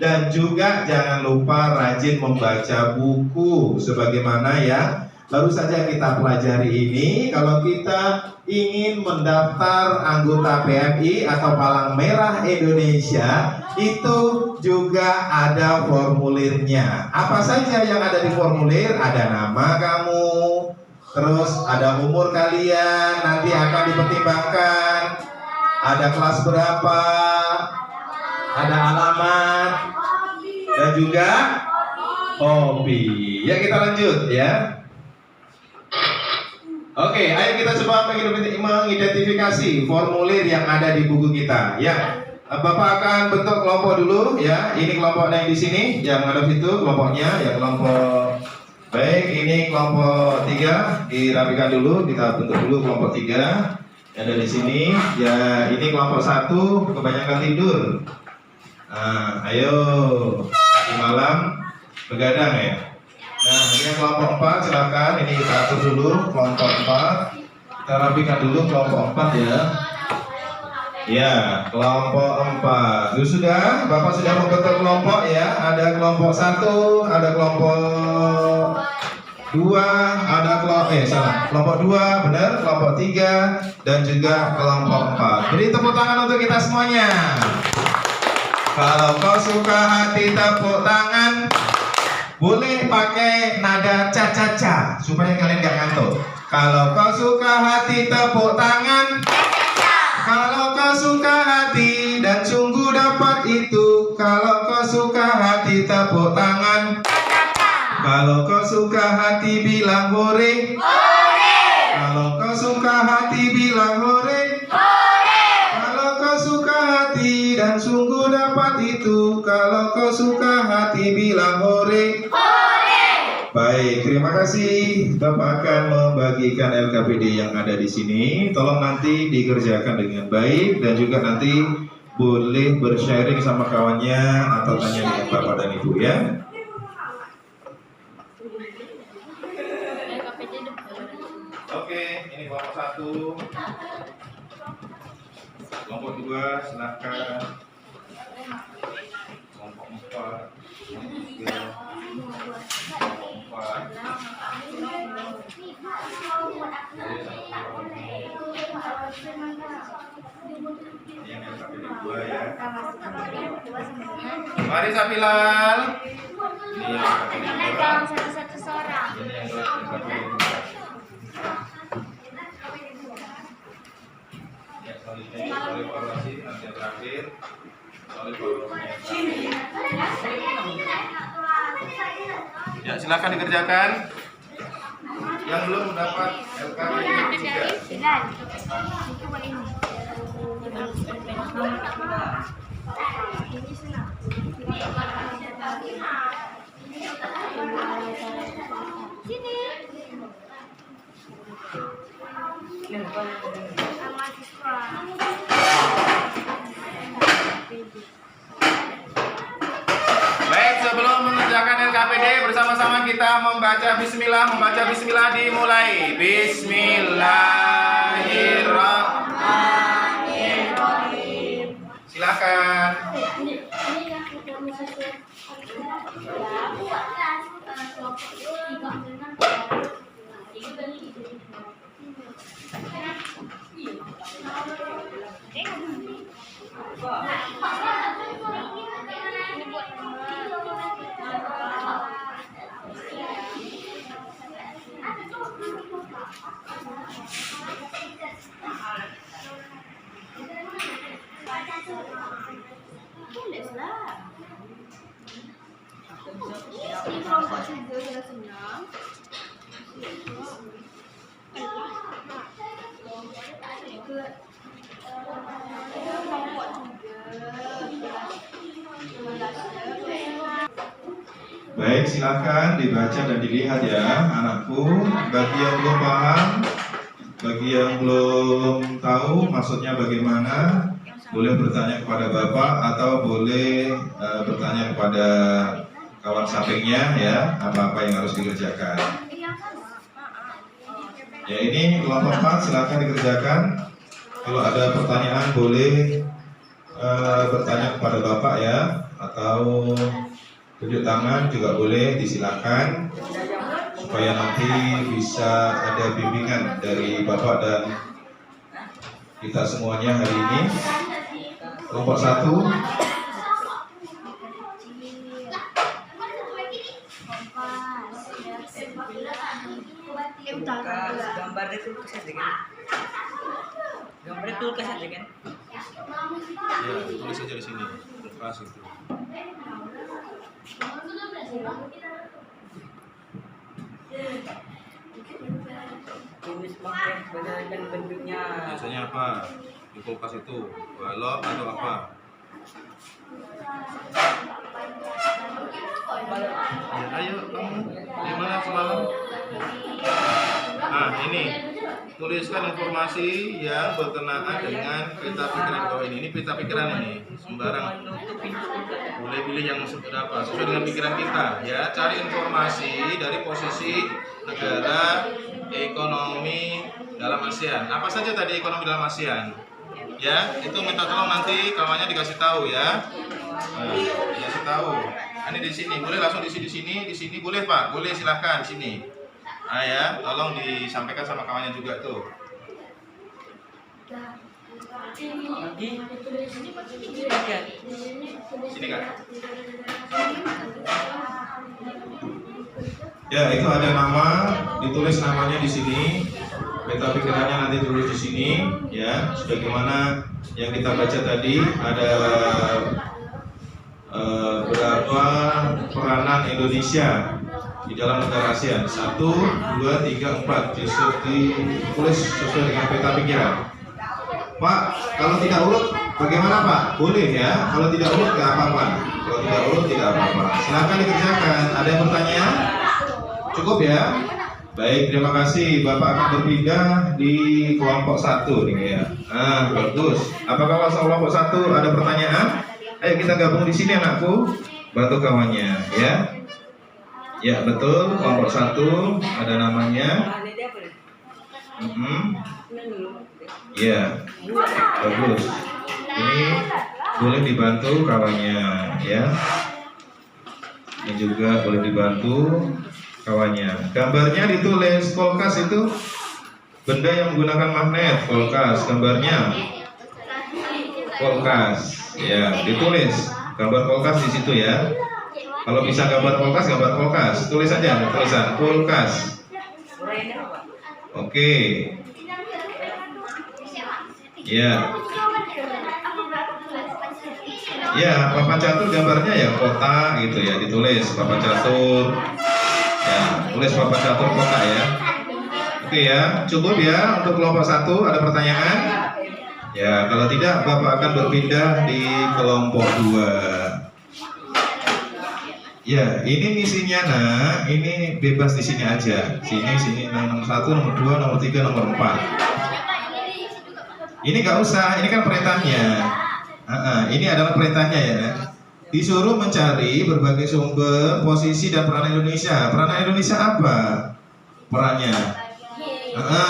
[SPEAKER 4] dan juga jangan lupa rajin membaca buku sebagaimana yang baru saja kita pelajari ini. Kalau kita ingin mendaftar anggota PMI atau Palang Merah Indonesia, itu juga ada formulirnya. Apa saja yang ada di formulir? Ada nama kamu, terus ada umur kalian, nanti akan dipertimbangkan, ada kelas berapa, ada alamat, dan juga hobi. Ya, kita lanjut ya. Oke, ayo kita coba mengidentifikasi formulir yang ada di buku kita. Ya, Bapak akan bentuk kelompok dulu. Ya, ini kelompoknya yang di sini, yang menghadap itu kelompoknya. Ya, kelompok. Baik, ini kelompok 3 dirapikan dulu. Kita bentuk dulu kelompok 3 yang ada di sini. Ya, ini kelompok 1 kebanyakan tidur. Nah, ayo di malam begadang ya. Nah, ini yang kelompok 4 silakan. Ini kita atur dulu kelompok 4. Kita rapikan dulu kelompok 4 ya. Ya, kelompok 4. Sudah, Bapak sudah membentuk kelompok ya. Ada kelompok 1, ada kelompok 2, ada kelompok 2, benar, kelompok 3 dan juga kelompok 4. Beri tepuk tangan untuk kita semuanya. Kalau kau suka hati tepuk tangan. Boleh pakai nada ca-ca-ca supaya kalian gak ngantuk. Kalau kau suka hati tepuk tangan. Kalau kau suka hati dan sungguh dapat itu. Kalau kau suka hati tepuk tangan. Kalau kau suka hati bilang hore. Kalau kau suka hati bilang hore. Kalau kau suka hati dan sungguh dapat itu. Kalau kau suka hati bilang hore. Baik, terima kasih. Bapak akan membagikan LKPD yang ada di sini. Tolong nanti dikerjakan dengan baik dan juga nanti boleh bersharing sama kawannya atau tanya dengan Bapak dan Ibu ya. Oke, ini kelompok 1. Kelompok 2 silakan. Kelompok 4. Mari Sapilal. Ini yang
[SPEAKER 5] satu-satu seorang.
[SPEAKER 4] ini yang LKPD. Ya, soal evaluasi nanti yang terakhir. Soal evaluasi. Ya, silakan dikerjakan. Yang belum mendapat LKPD 3. Baik, sebelum mengerjakan LKPD bersama-sama kita membaca bismillah dimulai. Bismillahirrahmanirrahim. Silakan. Baik, silakan dibaca dan dilihat ya, anakku. Bagi yang belum paham, bagi yang belum tahu maksudnya bagaimana, boleh bertanya kepada Bapak atau boleh bertanya kepada kawan sampingnya ya, apa-apa yang harus dikerjakan. Ya, ini kelompok 4, silakan dikerjakan. Kalau ada pertanyaan boleh bertanya kepada Bapak ya, atau tunjuk tangan juga boleh, disilakan supaya nanti bisa ada bimbingan dari Bapak dan kita semuanya hari ini. Kelompok 1.
[SPEAKER 1] Gambar itu saja kan? Gambar itu saja kan?
[SPEAKER 4] Ya, tulis aja di sini. Lepas itu.
[SPEAKER 1] Tulis pakai berdasarkan bentuknya.
[SPEAKER 4] Biasanya apa? Di kulkas itu balok atau apa? Ya, ayo kamu. Di mana semalam? Nah, ini tuliskan informasi yang berkenaan dengan peta pikiran bawah ini. Ini peta pikiran ini, sembarang. Boleh pilih yang seberapa sesuai dengan pikiran kita ya. Cari informasi dari posisi negara ekonomi dalam ASEAN. Apa saja tadi ekonomi dalam ASEAN? Ya, itu minta tolong nanti kawannya dikasih tahu ya. Nah, dikasih tahu. Ini di sini, boleh langsung di sini boleh Pak, boleh silahkan di sini. Ah ya, tolong disampaikan sama kawannya juga tuh. Sini Kak. Ya, itu ada nama, ditulis namanya di sini. Peta pikirannya nanti tulis di sini ya. Sebagaimana yang kita baca tadi ada berapa peranan Indonesia di dalam negara ASEAN. 1, 2, 3, 4 ditulis sesuai dengan peta pikiran. Pak, kalau tidak urut bagaimana Pak? Boleh ya. Kalau tidak urut tidak apa-apa. Kalau tidak urut tidak apa-apa. Silakan dikerjakan. Ada yang bertanya? Cukup ya. Baik, terima kasih. Bapak akan berpindah di kelompok 1 nih ya. Nah, bagus. Apakah kelompok 1 ada pertanyaan? Ayo kita gabung di sini anakku. Bantu kawannya ya. Ya betul, kelompok 1 ada namanya. Ya, bagus. Ini boleh dibantu kawannya ya. Ini juga boleh dibantu kawannya. Gambarnya ditulis. Kulkas itu benda yang menggunakan magnet. Kulkas, gambarnya kulkas. Ya, ditulis gambar kulkas di situ ya. Kalau bisa gambar kulkas, tulis saja tulisan kulkas. Oke. Ya. Ya, papan catur gambarnya ya kotak gitu ya, ditulis papan catur. Ya, tulis papan catur kotak ya. Oke ya, cukup ya untuk kelompok 1. Ada pertanyaan? Ya, kalau tidak Bapak akan berpindah di kelompok 2. Ya, ini misinya nak, ini bebas di sini aja. Sini nomor 1, nomor 2, nomor 3, nomor 4. Ini nggak usah, ini kan perintahnya. Ini adalah perintahnya ya. Disuruh mencari berbagai sumber, posisi dan peranan Indonesia. Peranan Indonesia apa? Perannya.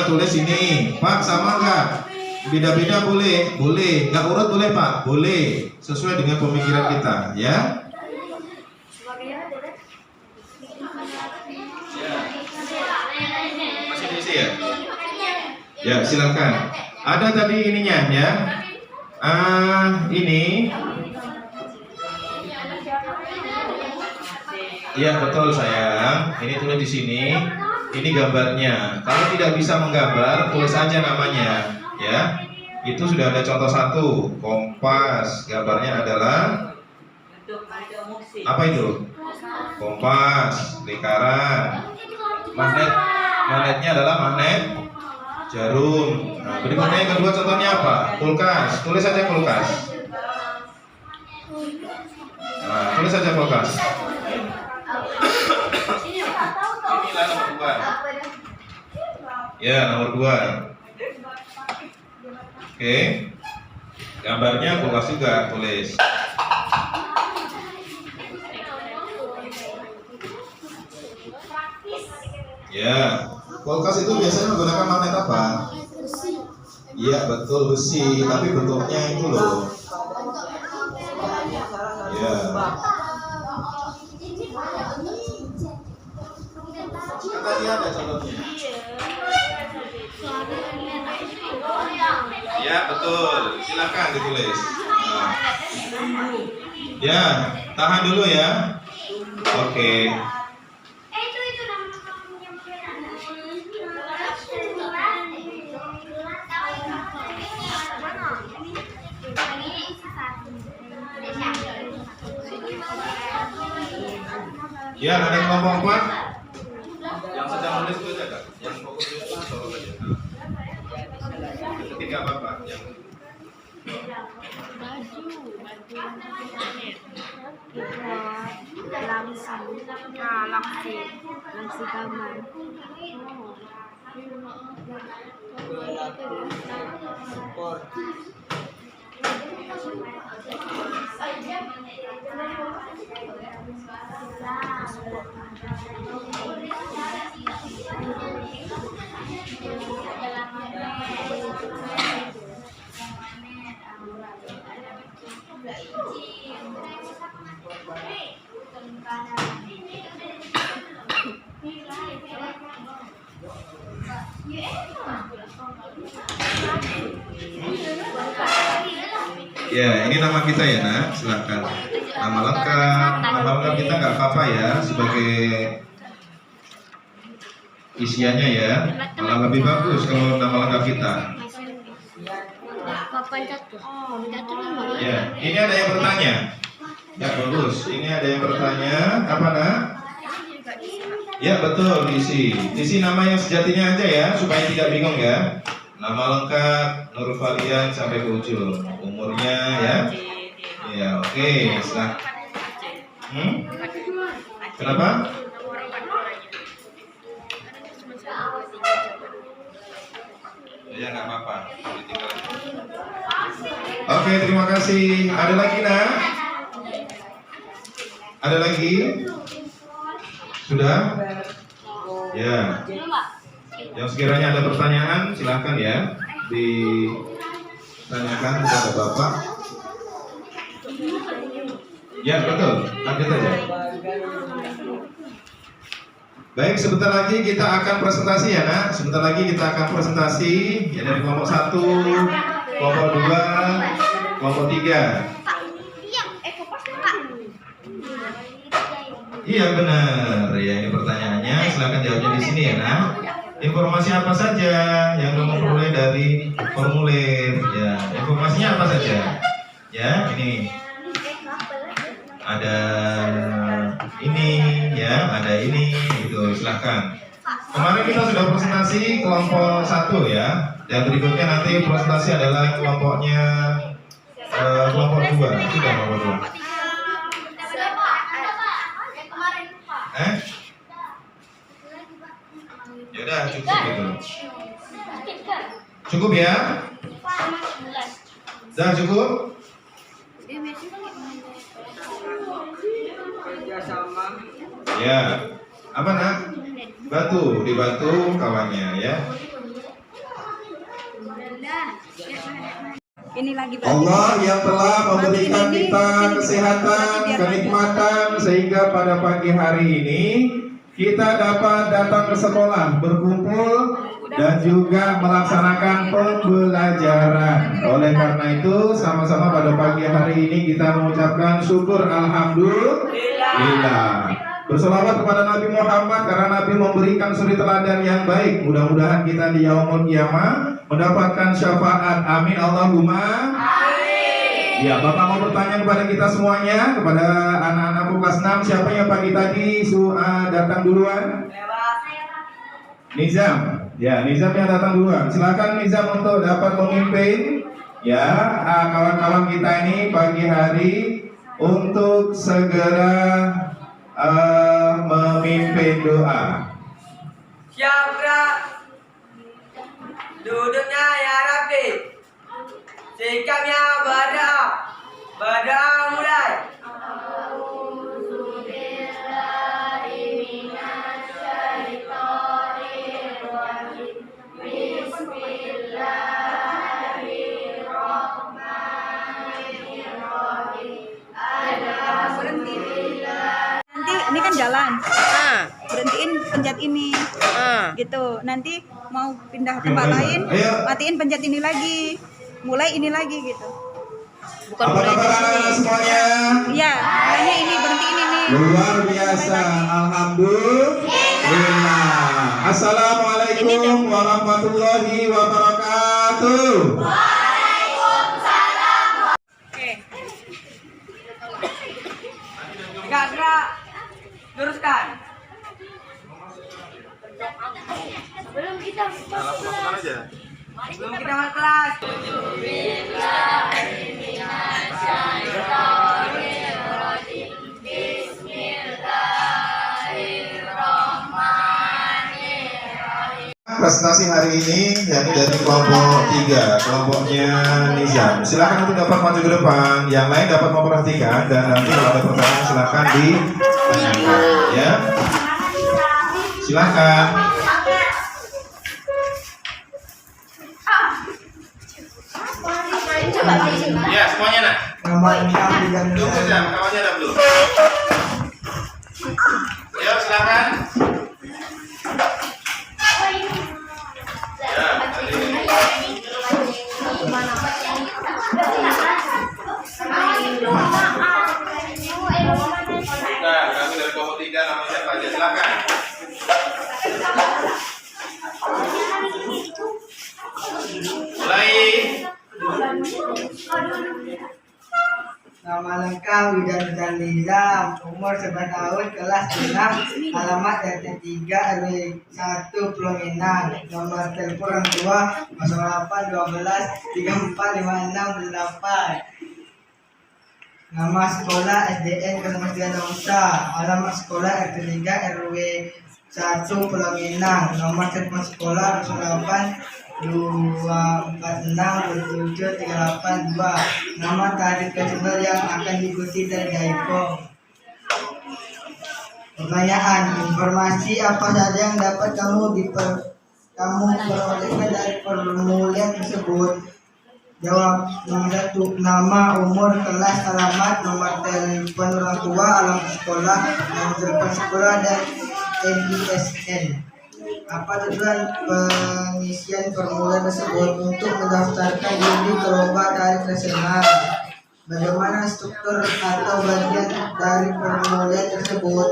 [SPEAKER 4] Tulis ini, Pak sama nggak? Beda-beda boleh, boleh. Nggak urut boleh Pak, boleh. Sesuai dengan pemikiran kita, ya. Masih diisi ya? Ya, silakan. Ada tadi ininya ya. Ini. Iya betul sayang. Ini tulis di sini. Ini gambarnya. Kalau tidak bisa menggambar, tulis aja namanya. Ya. Itu sudah ada contoh 1. Kompas. Gambarnya adalah apa itu? Kompas, lingkaran. Magnetnya adalah magnet jarum. Nah, berikutnya yang kedua contohnya apa? Kulkas. Tulis saja kulkas. Nah, tulis saja kulkas. Inilah nomor 2. Ya, nomor 2. Oke. Gambarnya kulkas juga, tulis. Ya, kulkas itu biasanya menggunakan magnet apa? Iya betul, besi, tapi bentuknya itu loh. Ya. Tadi ada contohnya. Ya betul, silakan ditulis. Nah. Ya, tahan dulu ya. Oke. Ya, ada kelompok 4 yang sedang menulis itu aja Kak. Yang fokus itu sorot aja. Yang ketiga Bapak yang
[SPEAKER 2] Langsung kamar.
[SPEAKER 4] Ya, ini nama kita ya, nak. Silakan. Nama lengkap kita nggak apa-apa ya, sebagai isiannya ya. Malah lebih bagus kalau nama lengkap kita. Ya, ini ada yang bertanya. Ya, bagus. Ini ada yang bertanya. Apa, nak? Ya, betul, diisi. Isi nama yang sejatinya aja ya, supaya tidak bingung ya. Nama lengkap Nur Valian sampai ke ujung. Umurnya ya. Ya, oke. Silakan. Kenapa? Ya, nggak apa-apa. Oke, terima kasih. Ada lagi, nak? Ada lagi? Sudah? Ya. Yang sekiranya ada pertanyaan, silahkan ya ditanyakan kepada Bapak. Ya, betul. Lanjut aja. Baik, sebentar lagi kita akan presentasi ya, nak. Sebentar lagi kita akan presentasi ya, dari kelompok 1, kelompok 2, kelompok 3. Iya, benar. Ya, ini pertanyaannya. Silakan jawabnya di sini ya, nak. Informasi apa saja yang kamu peroleh dari formulir? Ya, informasinya apa saja? Ya, ini ada ini, ya, ada ini, gitu. Silahkan. Kemarin kita sudah presentasi kelompok 1 ya, dan berikutnya nanti presentasi adalah kelompoknya kelompok 2. Sudah kelompok 2. Ya udah, cukup gitu. Cukup ya? Sudah cukup?
[SPEAKER 1] Kerjasama.
[SPEAKER 4] Ya. Apa, nak? Batu, dibantu kawannya ya.
[SPEAKER 3] Ini lagi
[SPEAKER 4] Allah yang telah memberikan kita kesehatan, kenikmatan sehingga pada pagi hari ini kita dapat datang ke sekolah, berkumpul dan juga melaksanakan pembelajaran. Oleh karena itu, sama-sama pada pagi hari ini kita mengucapkan syukur alhamdulillah. Berselawat kepada Nabi Muhammad karena Nabi memberikan suri teladan yang baik. Mudah-mudahan kita di yaumul qiyamah mendapatkan syafaat. Amin Allahumma. Ya, Bapak mau bertanya kepada kita semuanya, kepada anak-anak kelas 6, siapa yang pagi tadi datang duluan? Nizam. Ya, Nizam yang datang duluan. Silakan Nizam untuk dapat memimpin ya kawan-kawan kita ini pagi hari untuk segera memimpin doa.
[SPEAKER 1] Siapa? Duduknya ya rapi. Sikapnya berdoa mulai.
[SPEAKER 3] Nanti ini kan jalan. Berhentiin pencet ini. Gitu. Nanti mau pindah tempat lain, matiin pencet ini lagi. Mulai ini lagi gitu.
[SPEAKER 4] Bukan mulai anak-anak semuanya?
[SPEAKER 3] Iya, mulainya ini, berhentiin ini.
[SPEAKER 4] Luar biasa. Alhamdulillah. Assalamualaikum warahmatullahi wabarakatuh.
[SPEAKER 1] Oke. Gerak. Luruskan. Belum kita masuk kelas.
[SPEAKER 4] prestasi hari ini yakni dari kelompok 3, kelompoknya Nizam. Silakan untuk dapat maju ke depan, yang lain dapat memperhatikan dan nanti kalau ada pertanyaan silakan ditanyakan ya. Silakan. Ya, semuanya nak.
[SPEAKER 1] Nama lengkap bidang
[SPEAKER 4] Tunggu jam, kawannya ada belum? Ya, silakan. Nah, kami dari kelompok 3 namanya siapa aja? Silakan. Mulai.
[SPEAKER 1] Nama lengkap Widan Nizam, umur 11 tahun, kelas 6, alamat RT 3 RW 1 Pulau Minang, nomor telepon orang tua 08 12 34 56 8. Nama sekolah SDN Kementerian Desa, alamat sekolah RT 3 RW 1 Pulau Minang, nomor telepon sekolah 08 246 27 382. Nama tarif festival yang akan diikuti dari Daipong. Pertanyaan, informasi apa saja yang dapat kamu perolehkan dari formulir tersebut? Jawab. Nomor 1, nama, umur, kelas, alamat, nomor telepon orang tua, alamat sekolah, nomor telepon sekolah, dan NISN. Apa tujuan pengisian formulir tersebut? Untuk mendaftarkan diri ke lomba tari nasional. Bagaimana struktur atau bagian dari formulir tersebut?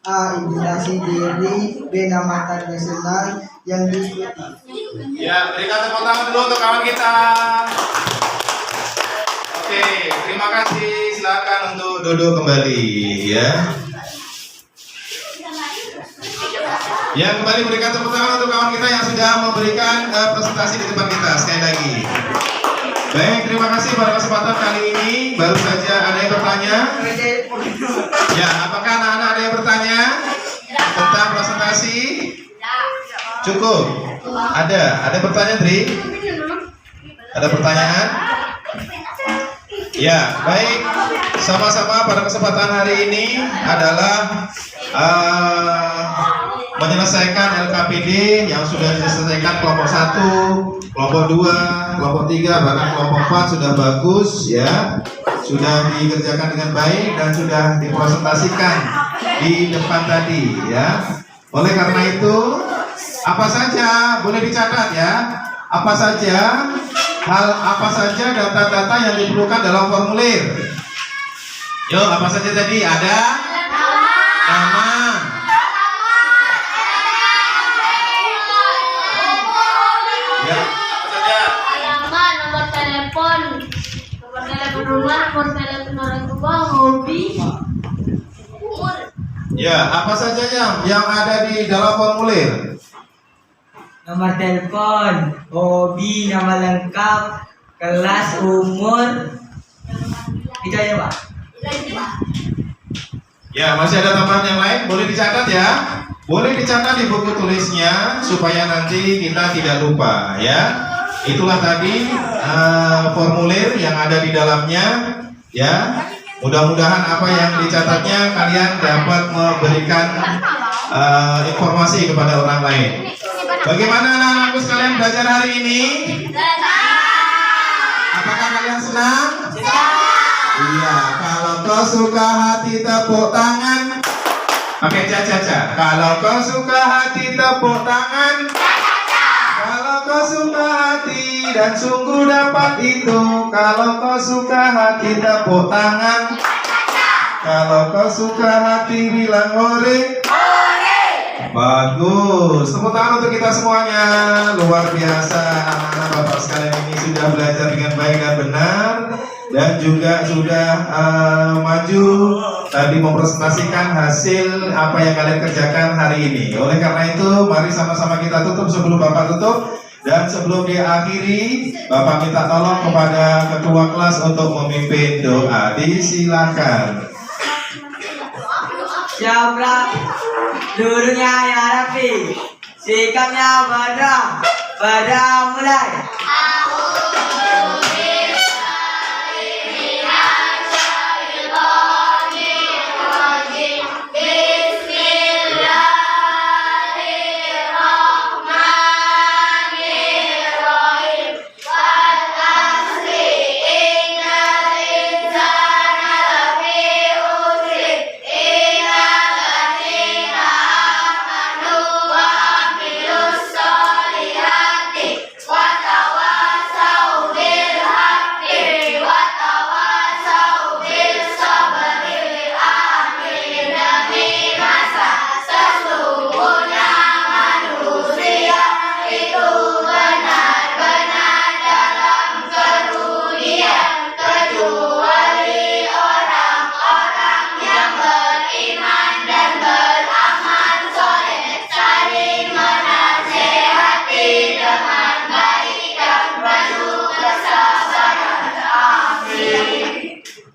[SPEAKER 1] A. Identifikasi diri. B. Nama tari nasional yang diikuti.
[SPEAKER 4] Ya, berikan tepuk tangan dulu untuk kawan kita. Oke, terima kasih. Silakan untuk duduk kembali ya. Ya, kembali berikan tepuk tangan untuk kawan kita yang sudah memberikan presentasi di depan kita sekali lagi. Baik, terima kasih pada kesempatan kali ini. Baru saja ada yang bertanya. Ya, apakah anak-anak ada yang bertanya tentang presentasi? Cukup. Ada pertanyaan, Tri? Ada pertanyaan? Ya, baik. Sama-sama pada kesempatan hari ini adalah menyelesaikan LKPD yang sudah diselesaikan kelompok 1, kelompok 2, kelompok 3, bahkan kelompok 4 sudah bagus ya. Sudah dikerjakan dengan baik dan sudah dipresentasikan di depan tadi ya. Oleh karena itu, apa saja boleh dicatat ya. Apa saja data-data yang diperlukan dalam formulir. Yuk, apa saja tadi? Ada nama, ya, apa saja?
[SPEAKER 6] Alamat, nomor telepon rumah, nomor telepon orang tua, hobi, umur.
[SPEAKER 4] Ya, apa saja yang ada di dalam formulir?
[SPEAKER 1] Nomor telepon, hobi, nama lengkap, kelas, umur. Itu aja, Pak.
[SPEAKER 4] Ya, masih ada tambahan yang lain? Boleh dicatat ya? Boleh dicatat di buku tulisnya supaya nanti kita tidak lupa ya. Itulah tadi formulir yang ada di dalamnya ya. Mudah-mudahan apa yang dicatatnya kalian dapat memberikan informasi kepada orang lain. Bagaimana anak-anakku sekalian belajar hari ini? Apakah kalian senang? Iya, kalau kau suka hati tepuk tangan. Pakai caca-caca. Kalau kau suka hati tepuk tangan. Kalau kau suka hati dan sungguh dapat itu. Kalau kau suka hati tepuk tangan. Kalau kau suka hati bilang hore. Bagus. Tepuk tangan untuk kita semuanya. Luar biasa, anak-anak bapak sekalian ini sudah belajar dengan baik dan benar. Dan juga sudah maju tadi mempresentasikan hasil apa yang kalian kerjakan hari ini. Oleh karena itu, mari sama-sama kita tutup sebelum Bapak tutup. Dan sebelum diakhiri, Bapak minta tolong kepada ketua kelas untuk memimpin doa. Disilakan.
[SPEAKER 1] Siapa gurunya ya Rafi? Sikapnya Badra mulai.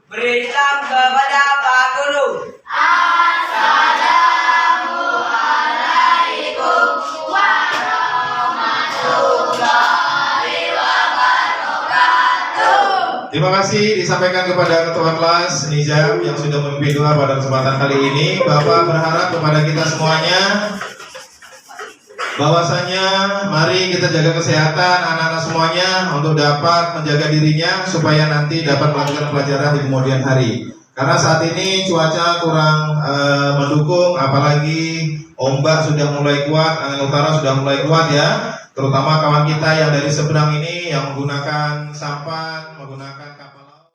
[SPEAKER 1] Beri salam kepada Pak Guru. Assalamualaikum warahmatullahi wabarakatuh.
[SPEAKER 4] Terima kasih disampaikan kepada Ketua Kelas Nizam yang sudah memimpin doa pada kesempatan kali ini. Bapak berharap kepada kita semuanya bahwasanya mari kita jaga kesehatan anak-anak semuanya untuk dapat menjaga dirinya supaya nanti dapat melanjutkan pelajaran di kemudian hari. Karena saat ini cuaca kurang mendukung, apalagi ombak sudah mulai kuat, angin utara sudah mulai kuat ya. Terutama kawan kita yang dari seberang ini yang menggunakan sampan, menggunakan